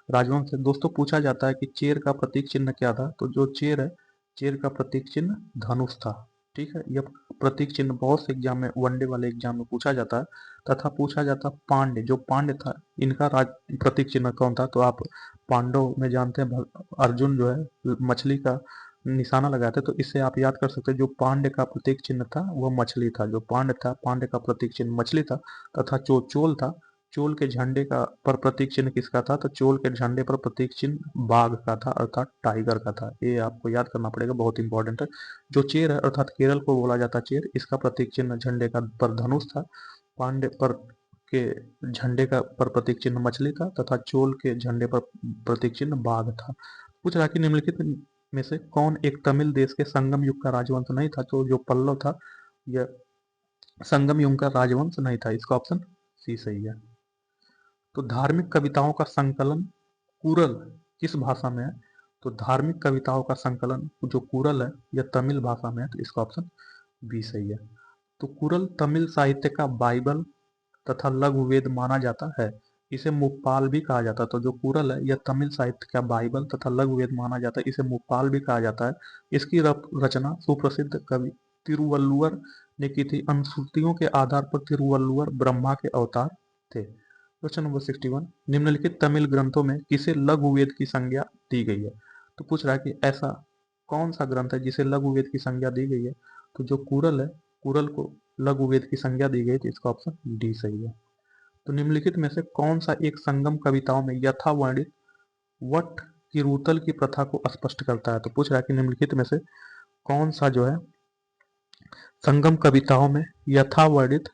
राजवंश थे। दोस्तों पूछा जाता है कि चेर का प्रतीक चिन्ह क्या था? तो जो चेर है, चेर का प्रतीक चिन्ह धनुष था। ठीक है, यह प्रतीक चिन्ह बहुत से एग्जाम में, वनडे वाले एग्जाम में पूछा जाता है। तथा पूछा जाता पांड्य, जो पांड्य था इनका प्रतीक चिन्ह कौन था? तो आप पांडव में जानते हैं अर्जुन जो है मछली का निशाना लगाए थे, तो इससे आप याद कर सकते हैं जो पांड्य का प्रतीक चिन्ह था वह मछली था। जो पांड्य था, पांड्य का प्रतीक चिन्ह मछली था। तथा जो चोल था, चोल के झंडे का पर प्रतीक चिन्ह किसका था? तो चोल के झंडे पर प्रतीक चिन्ह बाघ का था, अर्थात टाइगर का था। ये आपको याद करना पड़ेगा, बहुत इंपॉर्टेंट है। जो चेर है, अर्थात केरल को बोला जाता है चेर, इसका प्रतीक चिन्ह झंडे का पर धनुष था। पांड्य पर के झंडे का पर प्रतीक चिन्ह मछली था तथा चोल के झंडे पर प्रतीक चिन्ह बाघ था। पूछ रहा कि निम्नलिखित में से कौन एक तमिल देश के संगम युग का राजवंश नहीं था? तो जो पल्लव था यह संगम युग का राजवंश नहीं था। इसका ऑप्शन सी सही है। तो धार्मिक कविताओं का संकलन कुरल किस भाषा में है? तो धार्मिक कविताओं का संकलन जो कुरल है यह तमिल भाषा में है। तो इसका ऑप्शन बी सही है। तो कुरल तमिल साहित्य का बाइबल तथा लघु वेद माना जाता है। इसे मुप्पाल भी कहा जाता है। तो जो कुरल है यह तमिल साहित्य का बाइबल तथा लघु वेद माना जाता है। इसे मुप्पाल भी कहा जाता है। इसकी रचना सुप्रसिद्ध कवि तिरुवल्लुवर ने की थी। अनुश्रुतियों के आधार पर तिरुवल्लुवर ब्रह्मा के अवतार थे। क्वेश्चन नंबर 61, निम्नलिखित तमिल ग्रंथों में किसे लघु वेद की संज्ञा दी गई है? तो पूछ रहा है कि ऐसा कौन सा ग्रंथ है जिसे लघु वेद की संज्ञा दी गई है? तो जो कुरल है, कुरल को लघु वेद की संज्ञा दी गई थी। इसका ऑप्शन डी सही है। तो निम्नलिखित में से कौन सा एक संगम कविताओं में यथावर्णित वट किरुतल की प्रथा को स्पष्ट करता है? तो पूछ रहा है कि निम्नलिखित में से कौन सा जो है संगम कविताओं में यथावर्णित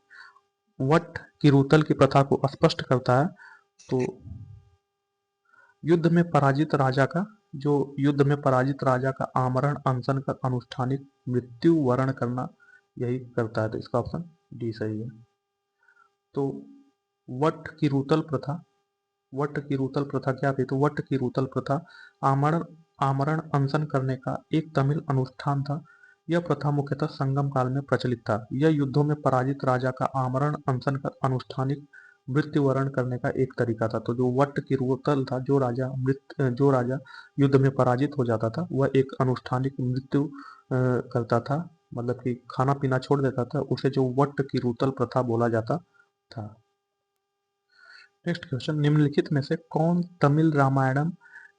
वट किरुतल की प्रथा को स्पष्ट करता है? तो युद्ध में पराजित राजा का आमरण अनशन कर अनुष्ठानिक मृत्यु वरण करना यही करता है। तो इसका ऑप्शन डी सही है। तो वट किरुतल प्रथा क्या थी? तो वट किरुतल प्रथा आमरण आमरण अनशन करने का एक तमिल अनुष्ठान था। यह प्रथा मुख्यतः संगम काल में प्रचलित था। यह युद्धों में पराजित राजा का आमरण अनशन कर अनुष्ठानिक मृत्यु वरण करने का एक तरीका था। तो जो वट किरुतल था, जो राजा युद्ध में पराजित हो जाता था वह एक अनुष्ठानिक मृत्यु करता था, मतलब कि खाना पीना छोड़ देता था, उसे जो वट किरुतल प्रथा बोला जाता था। नेक्स्ट क्वेश्चन, निम्नलिखित में से कौन तमिल रामायणम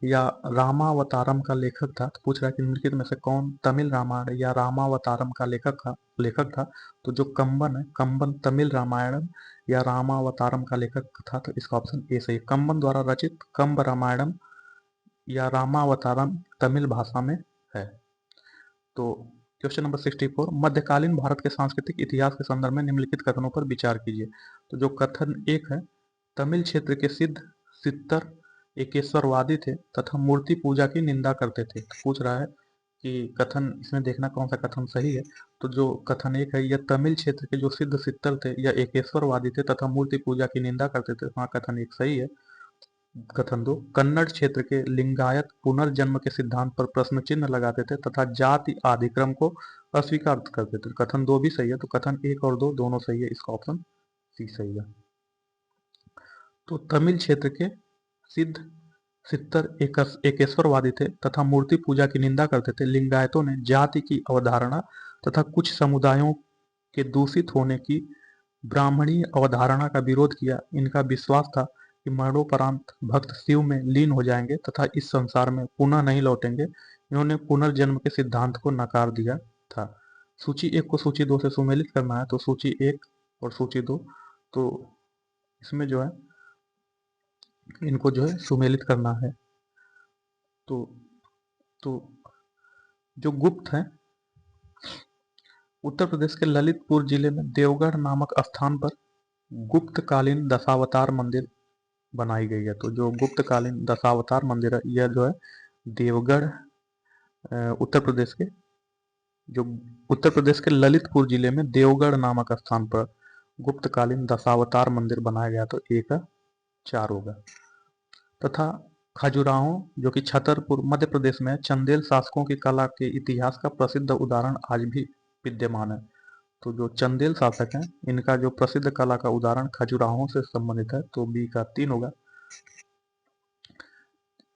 या रामावतारम का लेखक था? तो पूछ रहा है कि निम्नलिखित में से कौन तमिल रामायण या रामावतारम का लेखक था? तो जो कंबन है, कंबन तमिल रामायणम या रामावतारम का लेखक था। तो इसका ऑप्शन ए सही है। कंबन द्वारा रचित कंब रामायणम या रामावतारम तमिल भाषा में है। तो क्वेश्चन नंबर 64, मध्यकालीन भारत के सांस्कृतिक इतिहास के संदर्भ में निम्नलिखित कथनों पर विचार कीजिए। तो जो कथन एक है, तमिल क्षेत्र के सिद्ध सित्तर एकेश्वरवादी थे तथा मूर्ति पूजा की निंदा करते थे। तो पूछ रहा है कि कथन, इसमें देखना कौन सा कथन सही है। तो जो कथन एक है, यह तमिल क्षेत्र के जो सिद्ध सित्तर थे यह एकेश्वरवादी थे तथा मूर्ति पूजा की निंदा करते थे। हाँ, कथन एक सही है। कथन दो, कन्नड़ क्षेत्र के लिंगायत पुनर्जन्म के सिद्धांत पर प्रश्न चिन्ह लगाते थे तथा जाति आदिक्रम को अस्वीकार करते थे। कथन दो भी सही है। तो कथन एक और दो दोनों सही है। इसका ऑप्शन सी सही है। तो तमिल क्षेत्र के सिद्ध सित्तर एकेश्वरवादी थे तथा मूर्ति पूजा की निंदा करते थे। लिंगायतों ने जाति की अवधारणा तथा कुछ समुदायों के दूषित होने की ब्राह्मणीय अवधारणा का विरोध किया। इनका विश्वास था कि मरणोपरांत भक्त शिव में लीन हो जाएंगे तथा इस संसार में पुनः नहीं लौटेंगे। इन्होंने पुनर्जन्म के सिद्धांत को नकार दिया था। सूची एक को सूची दो से सुमेलित करना है। तो सूची एक और सूची दो, तो इसमें जो है इनको जो है सुमेलित करना है। तो तो जो गुप्त है, उत्तर प्रदेश के ललितपुर जिले में देवगढ़ नामक स्थान पर गुप्तकालीन दशावतार मंदिर बनाई गई है। तो जो गुप्तकालीन दशावतार मंदिर है, यह जो है देवगढ़ उत्तर प्रदेश के जो उत्तर प्रदेश के ललितपुर जिले में देवगढ़ नामक स्थान पर गुप्तकालीन दशावतार मंदिर बनाया गया। तो एक 4 होगा। तथा खजुराहो जो कि छतरपुर मध्य प्रदेश में चंदेल शासकों की कला के इतिहास का प्रसिद्ध उदाहरण आज भी विद्यमान है। तो जो चंदेल शासक हैं, इनका जो प्रसिद्ध कला का उदाहरण खजुराहो से संबंधित है। तो बी का 3 होगा।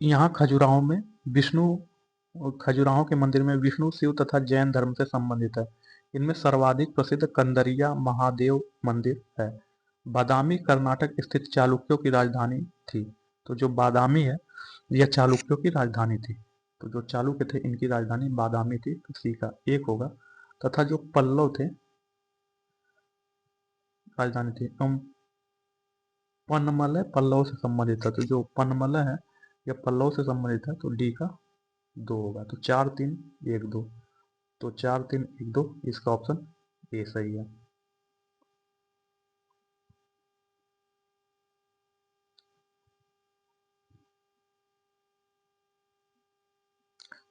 यहाँ खजुराहो के मंदिर में विष्णु, शिव तथा जैन धर्म से संबंधित है। इनमें सर्वाधिक प्रसिद्ध कंदरिया महादेव मंदिर है। बादामी कर्नाटक स्थित चालुक्यों की राजधानी थी। तो जो बादामी है, यह चालुक्यों की राजधानी थी। तो जो चालुक्य थे, इनकी राजधानी बादामी थी। तो सी का 1 होगा। तथा जो पल्लव थे, राजधानी थी पन्मलय पल्लव से संबंधित है। तो जो पन्मलय है, यह पल्लव से संबंधित है। तो डी का 2 होगा। तो 4 3 1 2। तो 4 3 1 2, इसका ऑप्शन ए सही है।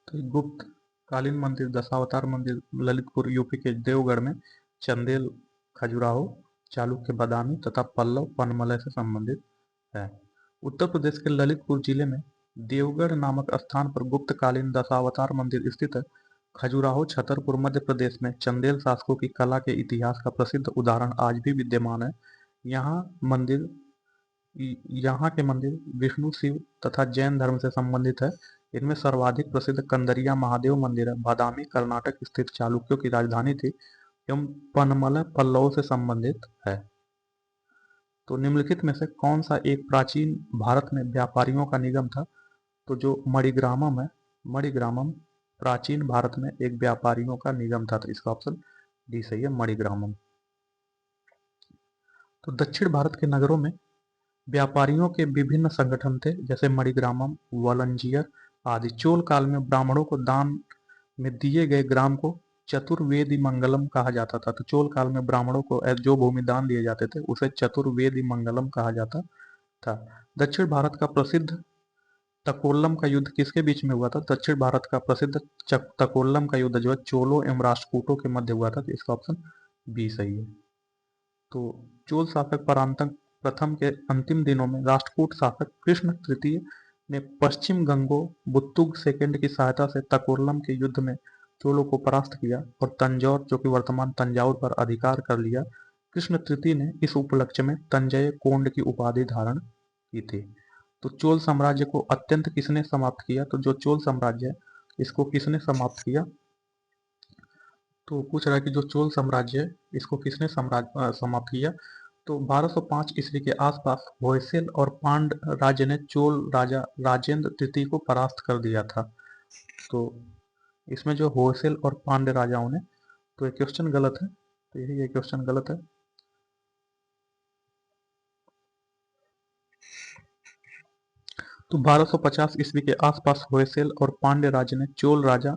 तो गुप्त कालीन मंदिर दशावतार मंदिर ललितपुर यूपी के देवगढ़ में चंदेल, खजुराहो, चालुक्य बादामी तथा पल्लव पनमलय से संबंधित है। उत्तर प्रदेश के ललितपुर जिले में देवगढ़ नामक स्थान पर गुप्तकालीन दशावतार मंदिर स्थित है। खजुराहो छतरपुर मध्य प्रदेश में चंदेल शासकों की कला के इतिहास का प्रसिद्ध उदाहरण आज भी विद्यमान है। यहाँ मंदिर यहाँ के मंदिर विष्णु, शिव तथा जैन धर्म से संबंधित है। इनमें सर्वाधिक प्रसिद्ध कंदरिया महादेव मंदिर है। बादामी कर्नाटक स्थित चालुक्यों की राजधानी थी एवं पनमलय पल्लवों से संबंधित है। तो निम्नलिखित में से कौन सा एक प्राचीन भारत में व्यापारियों का निगम था? तो जो मणिग्रामम है, मणिग्रामम प्राचीन भारत में एक व्यापारियों का निगम था। तो इसका ऑप्शन डी सही है, मणिग्रामम। तो दक्षिण भारत के नगरों में व्यापारियों के विभिन्न संगठन थे, जैसे मणिग्रामम, वलंजियर आदि। चोल काल में ब्राह्मणों को दान में दिए गए ग्राम को चतुर्वेदी मंगलम कहा जाता था। तो चोल काल में ब्राह्मणों को जो भूमि दान दिए जाते थे, उसे चतुर्वेदी मंगलम कहा जाता था। दक्षिण भारत का प्रसिद्ध तकोल्लम का युद्ध किसके बीच में हुआ था? दक्षिण भारत का प्रसिद्ध तकोल्लम का युद्ध जो है चोलों एवं राष्ट्रकूटों के मध्य हुआ था। तो इसका ऑप्शन बी सही है। तो चोल शासक परांतक प्रथम के अंतिम दिनों में राष्ट्रकूट शासक कृष्ण तृतीय ने पश्चिम गंगो बुत्तुग सेकंड की सहायता से तकोल्लम के युद्ध में चोलों को परास्त किया और तंजौर, जो कि वर्तमान तंजाउर पर अधिकार कर लिया। कृष्ण तृतीय ने इस उपलक्ष्य में तंजय कोंड की उपाधि धारण की थी। तो चोल साम्राज्य को अत्यंत किसने समाप्त किया? तो जो चोल साम्राज्य है, इसको किसने समाप्त किया? तो पूछ रहा है कि जो चोल साम्राज्य है, इसको किसने समाप्त किया? तो 1205 ईस्वी के आसपास होयसल और पांड राज्य ने चोल राजा राजेंद्र तृतीय को परास्त कर दिया था। तो इसमें जो होयसल और पांड्य राजाओं ने, तो ये क्वेश्चन गलत है। तो ये क्वेश्चन गलत है। तो 1250 ईस्वी के आसपास होयसल और पांड्य राज्य ने चोल राजा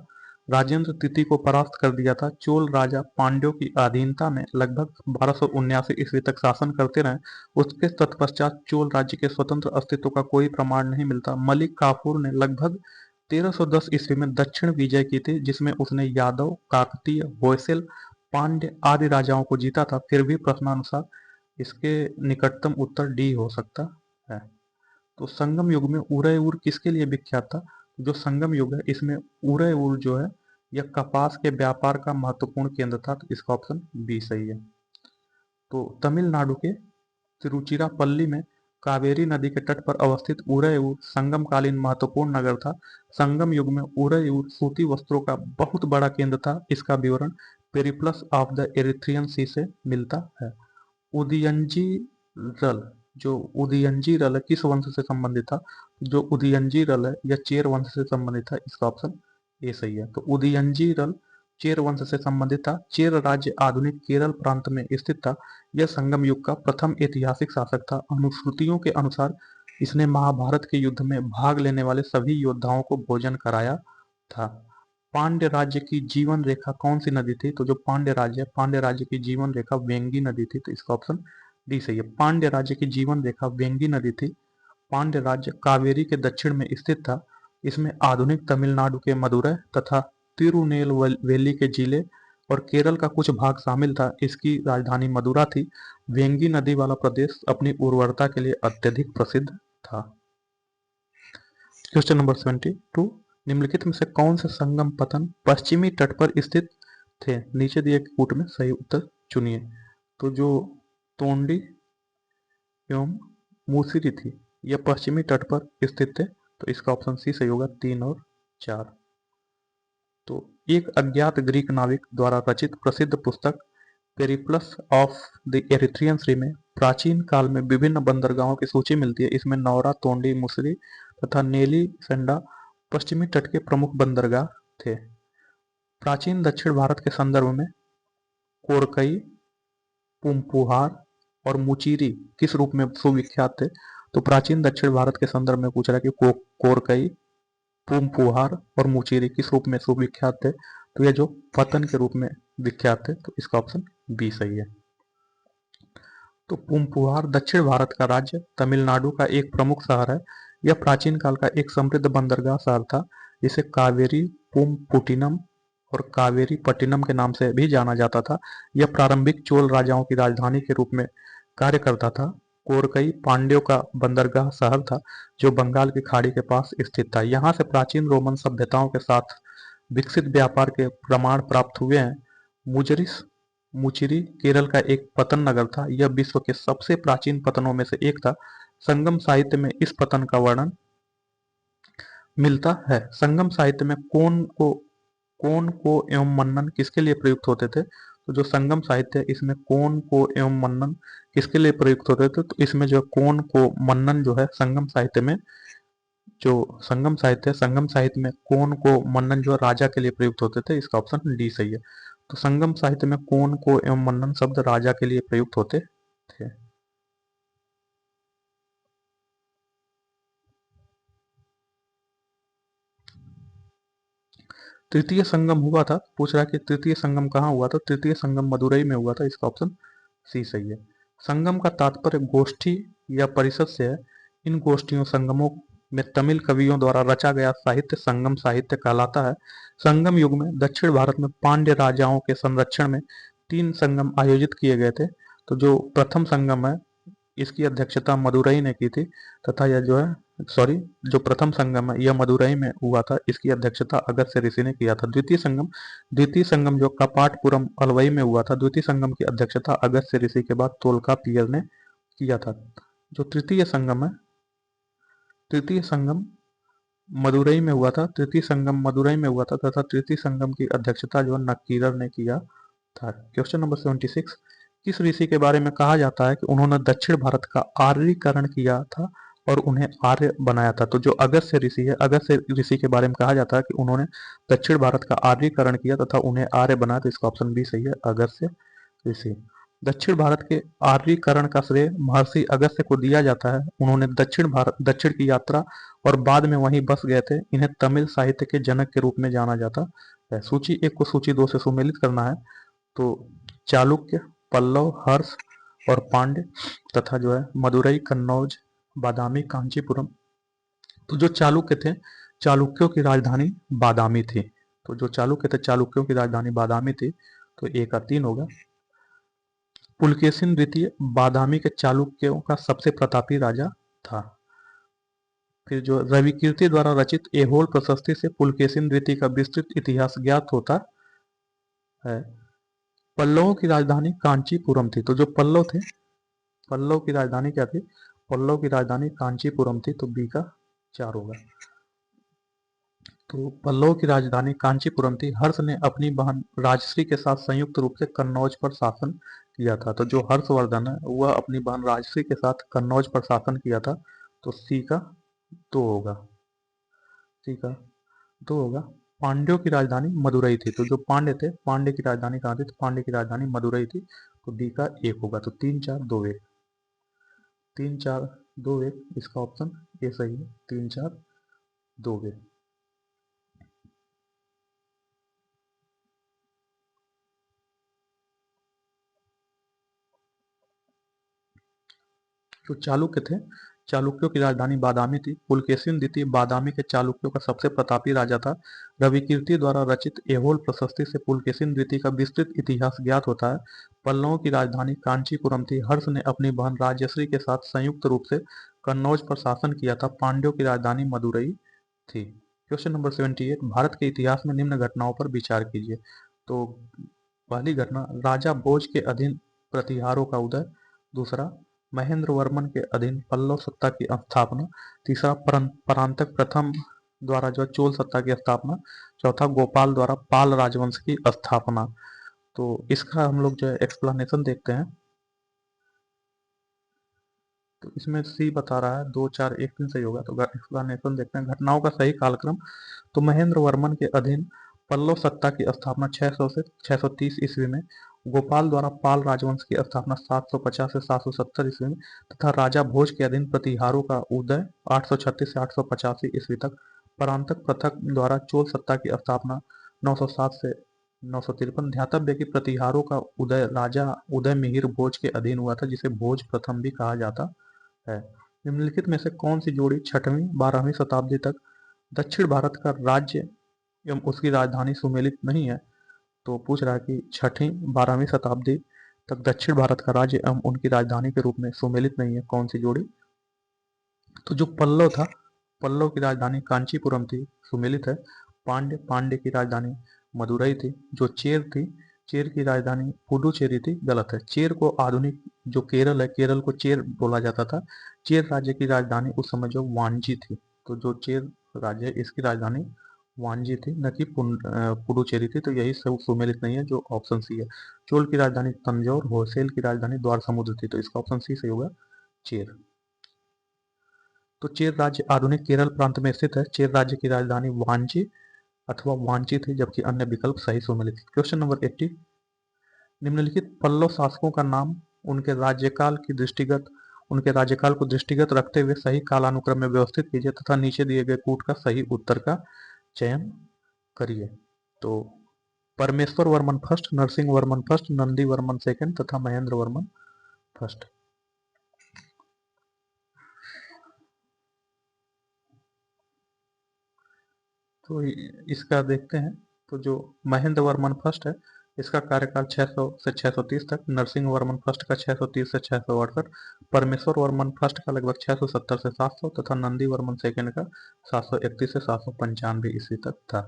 राजेंद्र तृतीय को परास्त कर दिया था। चोल राजा पांड्यों की अधीनता में लगभग 1279 ईस्वी तक शासन करते रहे। उसके तत्पश्चात चोल राज्य के स्वतंत्र अस्तित्व का कोई प्रमाण नहीं मिलता। मलिक काफूर ने लगभग 1310 ईस्वी में दक्षिण विजय की थी, जिसमें उसने यादव, काकतीय, होयसल, पांड्य आदि राजाओं को जीता था। फिर भी प्रश्नानुसार इसके निकटतम उत्तर डी हो सकता है। तो संगम युग में उरैउर किसके लिए विख्यात था? जो संगम युग है, इसमें उरैउर जो है, यह कपास के व्यापार का महत्वपूर्ण केंद्र था। तो इसका ऑप्शन बी सही है। तो तमिलनाडु के तिरुचिरापल्ली में कावेरी नदी के तट पर अवस्थित उरैउर संगमकालीन महत्वपूर्ण नगर था। संगम युग में उरैउर सूती वस्त्रों का बहुत बड़ा केंद्र था। इसका विवरण पेरिप्लस ऑफ द एरिथ्रियन सी से मिलता है। उदयंजीरल जो उदयंजीरल है, किस वंश से संबंधित था? जो उदयंजीरल है, यह चेर वंश से संबंधित था। इसका ऑप्शन ए सही है। तो उदयंजीरल चेर वंश से संबंधित था। चेर राज्य आधुनिक केरल प्रांत में स्थित था। यह संगम युग का प्रथम ऐतिहासिक शासक था। अनुश्रुतियों के अनुसार इसने महाभारत के युद्ध में भाग लेने वाले सभी योद्धाओं को भोजन कराया था। पांड्य राज्य की जीवन रेखा कौन सी नदी थी? तो जो पांड्य राज्य है, पांड्य राज्य की जीवन रेखा वेंगी नदी थी, तो इसका ऑप्शन डी सही है। पांड्य राज्य की जीवन रेखा वेंगी नदी थी। पांड्य राज्य कावेरी के दक्षिण में स्थित था। इसमें आधुनिक तमिलनाडु के मदुरै तथा तिरुनेलवेली के जिले और केरल का कुछ भाग शामिल था। इसकी राजधानी मदुरा थी। वेंगी नदी वाला प्रदेश अपनी उर्वरता के लिए अत्यधिक प्रसिद्ध था। क्वेश्चन नंबर 72, निम्नलिखित में से कौन से संगम पतन पश्चिमी तट पर स्थित थे? नीचे दिए कूट में सही उत्तर चुनिए। तो जो तोंडी एवं मूसिरी थी, यह पश्चिमी तट पर स्थित थे, तो इसका ऑप्शन सी सही होगा, 3 और 4। तो एक अज्ञात ग्रीक नाविक द्वारा रचित प्रसिद्ध पुस्तक पेरिप्लस ऑफ द एरिथ्रियन सी में प्राचीन काल में विभिन्न बंदरगाहों की सूची मिलती है। इसमें नौरा, तोंडी, मुसरी तथा नेली सेंडा पश्चिमी तट के प्रमुख बंदरगाह थे। प्राचीन दक्षिण भारत के संदर्भ में कोरकई, पुम्पुहार और मुचीरी किस रूप में सुविख्यात थे? तो प्राचीन दक्षिण भारत के संदर्भ में पूछ रहा है कि कोरकई, पुम्पुहार और मुचीरी किस रूप में सुविख्यात थे? तो यह जो पतन के रूप में विख्यात थे, तो इसका ऑप्शन बी सही है। तो पुम्पुहार दक्षिण भारत का राज्य तमिलनाडु का एक प्रमुख शहर है। यह प्राचीन काल का एक समृद्ध बंदरगाह शहर था, जिसे कावेरी पुम्पुटिनम और कावेरी पट्टिनम के नाम से भी जाना जाता था। यह प्रारंभिक चोल राजाओं की राजधानी के रूप में कार्य करता था। कोरकई पांड्यों का बंदरगाह शहर था, जो बंगाल की खाड़ी के पास स्थित था। यहाँ से प्राचीन रोमन सभ्यताओं के साथ विकसित व्यापार के प्रमाण प्राप्त हुए हैं। मुजरिस मुचिरी केरल का एक पतन नगर था। यह विश्व के सबसे प्राचीन पतनों में से एक था। संगम साहित्य में इस पतन का वर्णन मिलता है। संगम साहित्य में कोन को एवं मन्नन किसके लिए प्रयुक्त होते थे? तो जो संगम साहित्य है, इसमें कोन को एवं मन्नन किसके लिए प्रयुक्त होते थे? तो इसमें जो कोन को मन्नन जो है संगम साहित्य में, जो संगम साहित्य है, संगम साहित्य में कोन को मन्नन जो राजा के लिए प्रयुक्त होते थे। इसका ऑप्शन डी सही है। तो संगम साहित्य में कोन को एवं मन्नन शब्द राजा के लिए प्रयुक्त होते थे। तृतीय संगम हुआ था, पूछ रहा है कि तृतीय संगम कहाँ हुआ था? तृतीय संगम मदुरई में हुआ था। इसका ऑप्शन सी सही है। संगम का तात्पर्य गोष्ठी या परिषद से है। इन गोष्ठियों संगमों में तमिल कवियों द्वारा रचा गया साहित्य संगम साहित्य कहलाता है। संगम युग में दक्षिण भारत में पांड्य राजाओं के संरक्षण में 3 संगम आयोजित किए गए थे। तो जो प्रथम संगम है, इसकी अध्यक्षता मदुरई ने की थी, तथा यह जो है सॉरी जो प्रथम संगम है यह मदुरई में हुआ था। इसकी अध्यक्षता अगस्त्य ऋषि ने किया था। द्वितीय संगम जो कपाटपुरम अलवई में हुआ था। द्वितीय संगम की अध्यक्षता अगस्त्य ऋषि के बाद तोलकापियर ने किया था। जो तृतीय संगम है, तृतीय संगम मदुरई में हुआ था। तृतीय संगम मदुरई में हुआ था तथा तृतीय संगम की अध्यक्षता जो नक्कीरर ने किया था। क्वेश्चन नंबर 76, किस ऋषि के बारे में कहा जाता है कि उन्होंने दक्षिण भारत का आर्यीकरण किया था और उन्हें आर्य बनाया था? तो जो अगस्त्य ऋषि है, अगस्त्य ऋषि के बारे में कहा जाता है कि उन्होंने दक्षिण भारत का आर्यीकरण किया तथा उन्हें आर्य बनाया। तो इसका ऑप्शन बी सही है, अगस्त्य ऋषि। दक्षिण भारत के आर्यीकरण का श्रेय महर्षि अगस्त्य को दिया जाता है। उन्होंने दक्षिण की यात्रा और बाद में वहीं बस गए थे। इन्हें तमिल साहित्य के जनक के रूप में जाना जाता है। सूची 1 को सूची 2 से सुमेलित करना है। तो चालुक्य, पल्लव, हर्ष और पांड्य तथा जो है मदुरई, कन्नौज, बादामी, कांचीपुरम। तो जो चालुक्य थे, चालुक्यों की राजधानी बादामी थी। तो जो चालुक्य थे, चालुक्यों की राजधानी बादामी थी। तो 1 का 3 होगा। पुलकेशिन द्वितीय बादामी के चालुक्यों का सबसे प्रतापी राजा था। फिर जो रविकीर्ति द्वारा रचित ऐहोल प्रशस्ति से पुलकेशिन द्वितीय का विस्तृत इतिहास ज्ञात होता है। पल्लवों की राजधानी कांचीपुरम थी। तो जो पल्लव थे, पल्लव की राजधानी क्या थी? पल्लव की राजधानी कांचीपुरम थी। तो बी का 4 होगा। तो पल्लव की राजधानी कांचीपुरम थी। हर्ष ने अपनी बहन राजश्री के साथ संयुक्त रूप से कन्नौज पर शासन किया था। तो जो हर्षवर्धन है वह अपनी बहन राजश्री के साथ कन्नौज पर शासन किया था। तो सी का 2 होगा। सी का 2 होगा। पांड्यों की राजधानी मदुरई थी। तो जो पांड्य थे, पांड्य की राजधानी कहाँ थी? तो पांड्य की राजधानी मदुरई थी। तो डी का 1 होगा। तो 3 4 2 1, 3 4 2 1 इसका ऑप्शन ए सही है। 3 4 2 1। तो चालुक्य थे, चालुक्यों की राजधानी बादामी थी। पुलकेशिन द्वितीय बादामी के चालुक्यों का सबसे प्रतापी राजा था। रविकीर्ति द्वारा रचित ऐहोल प्रशस्ति से पुलकेशिन द्वितीय का विस्तृत इतिहास ज्ञात होता है। पल्लवों की राजधानी कांचीपुरम थी। हर्ष ने अपनी बहन राजश्री के साथ संयुक्त रूप से कन्नौज पर शासन किया था। पांड्यों की राजधानी मदुरई थी। क्वेश्चन नंबर 78, भारत के इतिहास में निम्न घटनाओं पर विचार कीजिए। तो पहली घटना, राजा भोज के अधीन प्रतिहारों का उदय। दूसरा, महेंद्र वर्मन के अधीन पल्लव सत्ता की स्थापना। तीसरा, परांतक प्रथम द्वारा जो चोल सत्ता की स्थापना। चौथा, गोपाल द्वारा पाल राजवंश की स्थापना। तो इसका हम लोग जो है एक्सप्लेनेशन देखते हैं। तो इसमें सी बता रहा है 2 4 1 3 सही होगा। तो एक्सप्लेनेशन देखते हैं। घटनाओं का सही कालक्रम, तो महेंद्र वर्मन के अधीन पल्लव सत्ता की स्थापना 600 से 630 ईस्वी में। गोपाल द्वारा पाल राजवंश की स्थापना 750 से 770 ईस्वी में तथा राजा भोज के अधीन प्रतिहारों का उदय 836 से 885 ईस्वी तक। परांतक प्रथक द्वारा चोल सत्ता की स्थापना 907 से 953। ध्यातव्य की प्रतिहारों का उदय राजा उदय मिहिर भोज के अधीन हुआ था, जिसे भोज प्रथम भी कहा जाता है। निम्नलिखित में से कौन सी जोड़ी 6वीं 12वीं शताब्दी तक दक्षिण भारत का राज्य एवं उसकी राजधानी सुमेलित नहीं है? तो पूछ रहा है कि 6वीं 12वीं शताब्दी तक दक्षिण भारत का राज्य एवं उनकी राजधानी के रूप में सुमेलित नहीं है, कौन सी जोड़ी? तो जो पल्लव था, पल्लव की राजधानी कांचीपुरम थी, सुमेलित है। पांड्य की राजधानी मदुरई थी। जो चेर थी, चेर की राजधानी पुडुचेरी थी, गलत है। चेर को आधुनिक जो केरल है, केरल को चेर बोला जाता था। चेर राज्य की राजधानी उस समय जो वांजी थी। तो जो चेर राज्य है, इसकी राजधानी वांजी थी, न कि पुडुचेरी थी। तो यही सब सुमेलित नहीं है, जो ऑप्शन सी है। चोल की राजधानी तंजौर, होयसेल की राजधानी द्वार समुद्र थी। तो इसका ऑप्शन सी सही होगा, चेर। तो चेर राज्य आधुनिक केरल प्रांत में स्थित है। चेर राज्य की राजधानी वांची अथवा वांची थी, जबकि अन्य विकल्प सही सुमेलित। क्वेश्चन नंबर 80, निम्नलिखित पल्लव शासकों का नाम उनके राज्यकाल को दृष्टिगत रखते हुए सही कालानुक्रम में व्यवस्थित कीजिए तथा नीचे दिए गए कूट का सही उत्तर का चयन करिए। तो Parameshwar Varman first, Narasimha Varman first, Nandi Varman second तथा महेंद्र वर्मन फर्स्ट। तो इसका देखते हैं। तो जो महेंद्र वर्मन फर्स्ट है, इसका कार्यकाल 600 से 630 तक। नरसिंह वर्मन फर्स्ट का 630 से 668। परमेश्वर वर्मन फर्स्ट का लगभग 670 से 700 तथा नंदी वर्मन सेकंड का 731 से 795 ईस्वी तक था।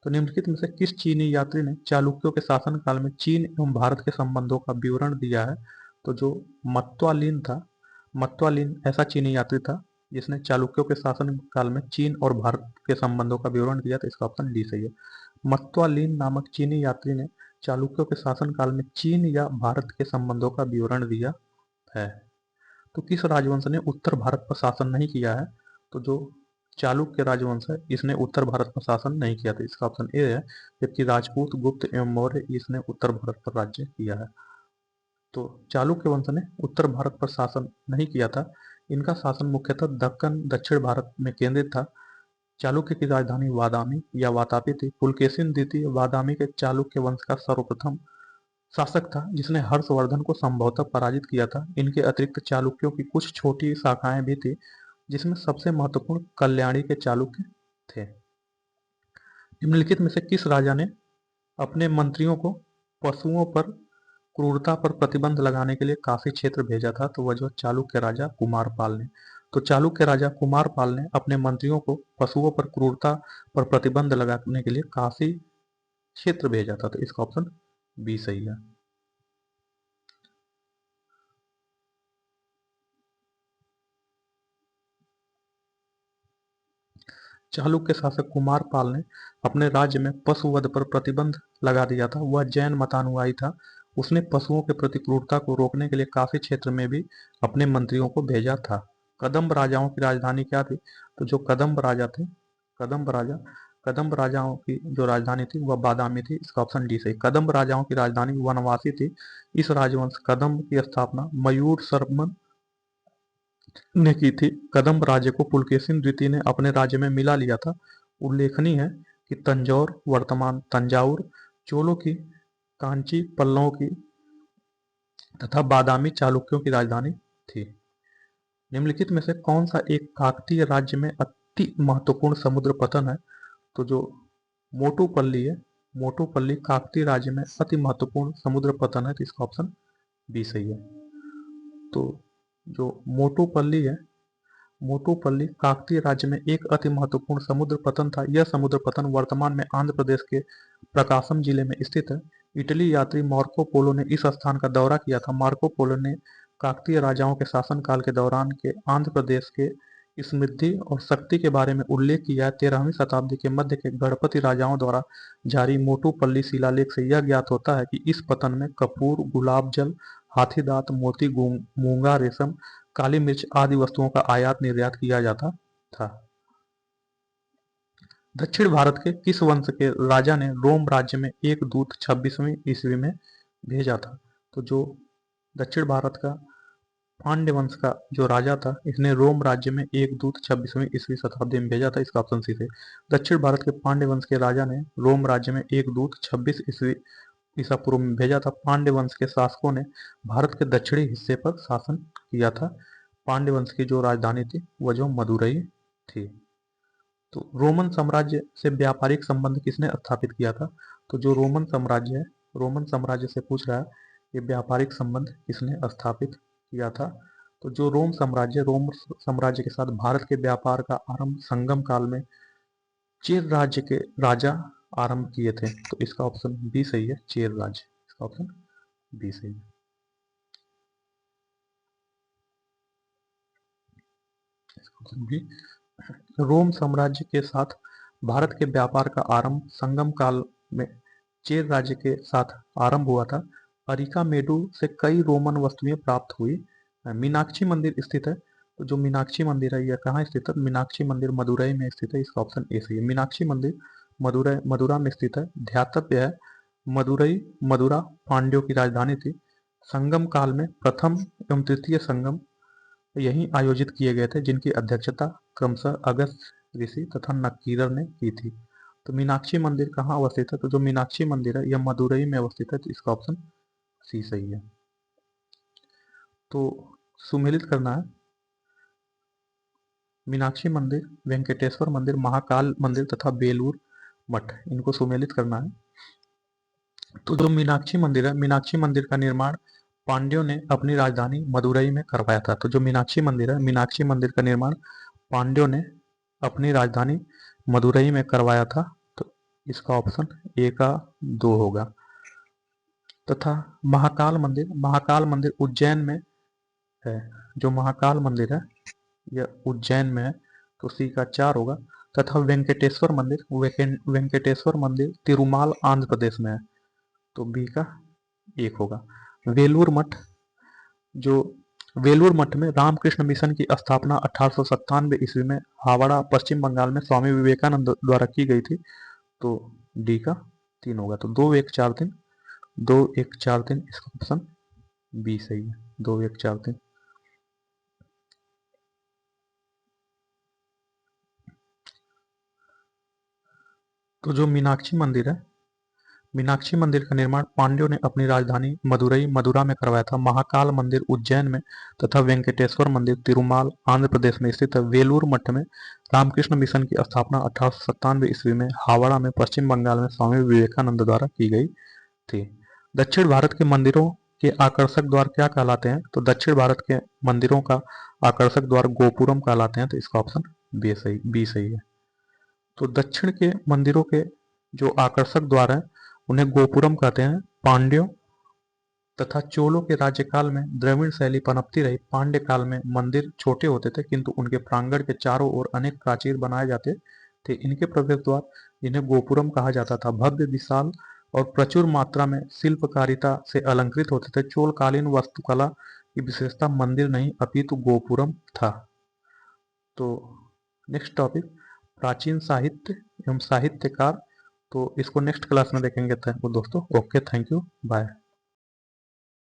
तो निम्नलिखित में से किस चीनी यात्री ने चालुक्यों के शासन काल में चीन एवं भारत के संबंधों का विवरण दिया है? तो जो मत्वालीन था, मत्वालीन ऐसा चीनी यात्री था जिसने चालुक्यों के शासन काल में चीन और भारत के संबंधों का विवरण दिया। तो इसका ऑप्शन डी सही है। मत्वालीन नामक चीनी यात्री ने चालुक्यों के शासन काल में चीन या भारत के संबंधों का विवरण दिया है। तो किस राजवंश ने उत्तर भारत पर शासन नहीं किया है? तो जो चालुक्य राजवंश है, इसने उत्तर भारत पर शासन नहीं किया था, इसका ऑप्शन ए है। जबकि राजपूत, गुप्त एवं मौर्य इसने उत्तर भारत पर राज्य किया है। तो चालुक्य वंश ने उत्तर भारत पर शासन नहीं किया था। इनका शासन मुख्यतः दक्कन दक्षिण भारत में केंद्रित था। चालुक्य की राजधानी वादामी या वातापी थी। पुलकेशिन द्वितीय वादामी के चालुक्य वंश का सर्वप्रथम शासक था, जिसने हर्षवर्धन को संभवतः पराजित किया था। इनके अतिरिक्त चालुक्यों की कुछ छोटी शाखाएं भी थी, जिसमें सबसे महत्वपूर्ण कल्याणी के चालुक्य थे। निम्नलिखित में से किस राजा ने अपने मंत्रियों को पशुओं पर क्रूरता पर प्रतिबंध लगाने के लिए काफी क्षेत्र भेजा था? तो वह जो चालुक्य राजा कुमारपाल ने। तो चालुक्य राजा कुमारपाल ने अपने मंत्रियों को पशुओं पर क्रूरता पर प्रतिबंध लगाने के लिए काफी क्षेत्र भेजा था। तो इसका ऑप्शन बी सही है। चालुक्य शासक कुमारपाल ने अपने राज्य में पशुवध पर प्रतिबंध लगा दिया था। वह जैन मतानुयायी था। उसने पशुओं के प्रति क्रूरता को रोकने के लिए काफी क्षेत्र में भी अपने मंत्रियों को भेजा था। कदम्ब राजाओं की राजधानी क्या थी? तो जो कदम्ब राजा थे, कदम्ब राजा कदम्ब राजाओं की जो राजधानी थी वह बादामी थी। इसका ऑप्शन डी सही। कदम्ब राजाओं की राजधानी वनवासी थी। इस राजवंश कदम्ब की स्थापना मयूर शर्मन ने की थी। कदम्ब राज्य को पुलकेशिन द्वितीय ने अपने राज्य में मिला लिया था। उल्लेखनीय है कि तंजौर वर्तमान तंजावुर, चोलों की कांची पल्लवों की तथा बादामी चालुक्यों की राजधानी थी। निम्नलिखित में से कौन सा एक काकतीय राज्य में अति महत्वपूर्ण समुद्र पतन है? तो जो मोटूपल्ली है, मोटूपल्ली काकतीय राज्य में अति महत्वपूर्ण समुद्र पतन है, तो इसका ऑप्शन बी सही है। तो जो मोटूपल्ली है, मोटूपल्ली काकतीय राज्य में एक अति महत्वपूर्ण समुद्र पतन था। यह समुद्र पतन वर्तमान में आंध्र प्रदेश के प्रकाशम जिले में स्थित है। इटली यात्री मार्को पोलो ने इस स्थान का दौरा किया था। मार्को पोलो ने काकतीय राजाओं के शासनकाल के दौरान के आंध्र प्रदेश के समृद्धि और शक्ति के बारे में उल्लेख किया है। 13वीं शताब्दी के मध्य के गणपति राजाओं द्वारा जारी मोटूपल्ली शिलालेख से यह ज्ञात होता है कि इस पतन में कपूर, गुलाब जल, हाथी दांत, मोती, मूंगा, रेशम, काली मिर्च आदि वस्तुओं का आयात निर्यात किया जाता था। दक्षिण भारत के किस वंश के राजा ने रोम राज्य में एक दूत 26वीं ईस्वी में भेजा था? तो जो दक्षिण भारत का पांड्य वंश का जो राजा था, इसने रोम राज्य में एक दूत 26वीं ईस्वी शताब्दी में भेजा था। इसका ऑप्शन सी है। दक्षिण भारत के पांड्य वंश के राजा ने रोम राज्य में एक दूत 26 ईस्वी ईसा पूर्व में भेजा था। पांड्य वंश के शासकों ने भारत के दक्षिणी हिस्से पर शासन किया था। पांड्य वंश की जो राजधानी थी वह जो मदुरई थी। तो रोमन साम्राज्य से व्यापारिक संबंध किसने स्थापित किया था? तो जो रोमन साम्राज्य है, रोमन साम्राज्य से पूछ रहा है ये व्यापारिक संबंध किसने स्थापित किया था? तो जो रोम साम्राज्य के साथ भारत के व्यापार का आरंभ संगम काल में चेर राज्य के राजा आरंभ किए थे। तो इसका ऑप्शन बी सही है, चेर राज्य। इसका ऑप्शन बी सही है। रोम साम्राज्य के साथ भारत के व्यापार का आरंभ संगम काल में चेर राज्य के साथ आरंभ हुआ था। अरिका मेडू से कई रोमन वस्तुएं प्राप्त हुई। मीनाक्षी मंदिर स्थित है। तो जो मीनाक्षी मंदिर है यह कहाँ स्थित है? मीनाक्षी मंदिर मदुरई में स्थित है। इसका ऑप्शन ए सही है। मीनाक्षी मंदिर मदुरा में स्थित है। ध्यातव्य है मदुरई मदुरा पांड्यों की राजधानी थी। संगम काल में प्रथम एवं तृतीय संगम यहीं आयोजित किए गए थे, जिनकी अध्यक्षता क्रमशः अगस्त ऋषि तथा नक्कीरर ने की थी। तो मीनाक्षी मंदिर कहाँ अवस्थित है? तो जो मीनाक्षी मंदिर है यह मदुरई में अवस्थित है। तो इसका ऑप्शन सी सही है। तो सुमेलित करना है मीनाक्षी मंदिर, वेंकटेश्वर मंदिर, महाकाल मंदिर तथा बेलूर मठ, इनको सुमेलित करना है। तो जो मीनाक्षी मंदिर है, मीनाक्षी मंदिर का निर्माण पांड्यों ने अपनी राजधानी मदुरई में करवाया था। तो जो मीनाक्षी मंदिर है, मीनाक्षी मंदिर का निर्माण पांड्यों ने अपनी राजधानी मदुरई में करवाया था। तो इसका ऑप्शन ए का 2 होगा। तथा महाकाल मंदिर उज्जैन में है। जो महाकाल मंदिर है यह उज्जैन में है। तो सी का 4 होगा। तथा वेंकटेश्वर मंदिर तिरुमाल आंध्र प्रदेश में है। तो बी का 1 होगा। वेलूर मठ, जो वेलूर मठ में रामकृष्ण मिशन की स्थापना 1897 ईस्वी में हावड़ा पश्चिम बंगाल में स्वामी विवेकानंद द्वारा की गई थी। तो डी का 3 होगा। तो 2143 2143 इसका ऑप्शन बी सही है। 2143। तो जो मीनाक्षी मंदिर है, मीनाक्षी मंदिर का निर्माण पांड्यों ने अपनी राजधानी मदुरा में करवाया था। महाकाल मंदिर उज्जैन में तथा वेंकटेश्वर मंदिर तिरुमाल आंध्र प्रदेश में स्थित है। वेलूर मठ में रामकृष्ण मिशन की स्थापना 1897 ईस्वी में हावड़ा में पश्चिम बंगाल में स्वामी विवेकानंद द्वारा की गई थी। दक्षिण भारत के मंदिरों के आकर्षक द्वार क्या कहलाते हैं? तो दक्षिण भारत के मंदिरों का आकर्षक द्वार गोपुरम कहलाते हैं। तो इसका ऑप्शन बी सही है। तो दक्षिण के मंदिरों के जो आकर्षक द्वार हैं उन्हें गोपुरम कहते हैं। पांड्यों तथा चोलों के राज्यकाल में द्रविड़ शैली पनपती रही। पांड्य काल में मंदिर छोटे होते थे, किंतु उनके प्रांगण के चारों ओर अनेक प्राचीर बनाए जाते थे। इनके प्रवेश द्वार, जिन्हें गोपुरम कहा जाता था, भव्य, विशाल और प्रचुर मात्रा में शिल्पकारिता से अलंकृत होते थे। चोलकालीन वास्तुकला की विशेषता मंदिर नहीं अपितु गोपुरम था। तो नेक्स्ट टॉपिक प्राचीन साहित्य एवं साहित्यकार। तो इसको नेक्स्ट क्लास में देखेंगे। थैंक यू दोस्तों। Okay, thank you, bye.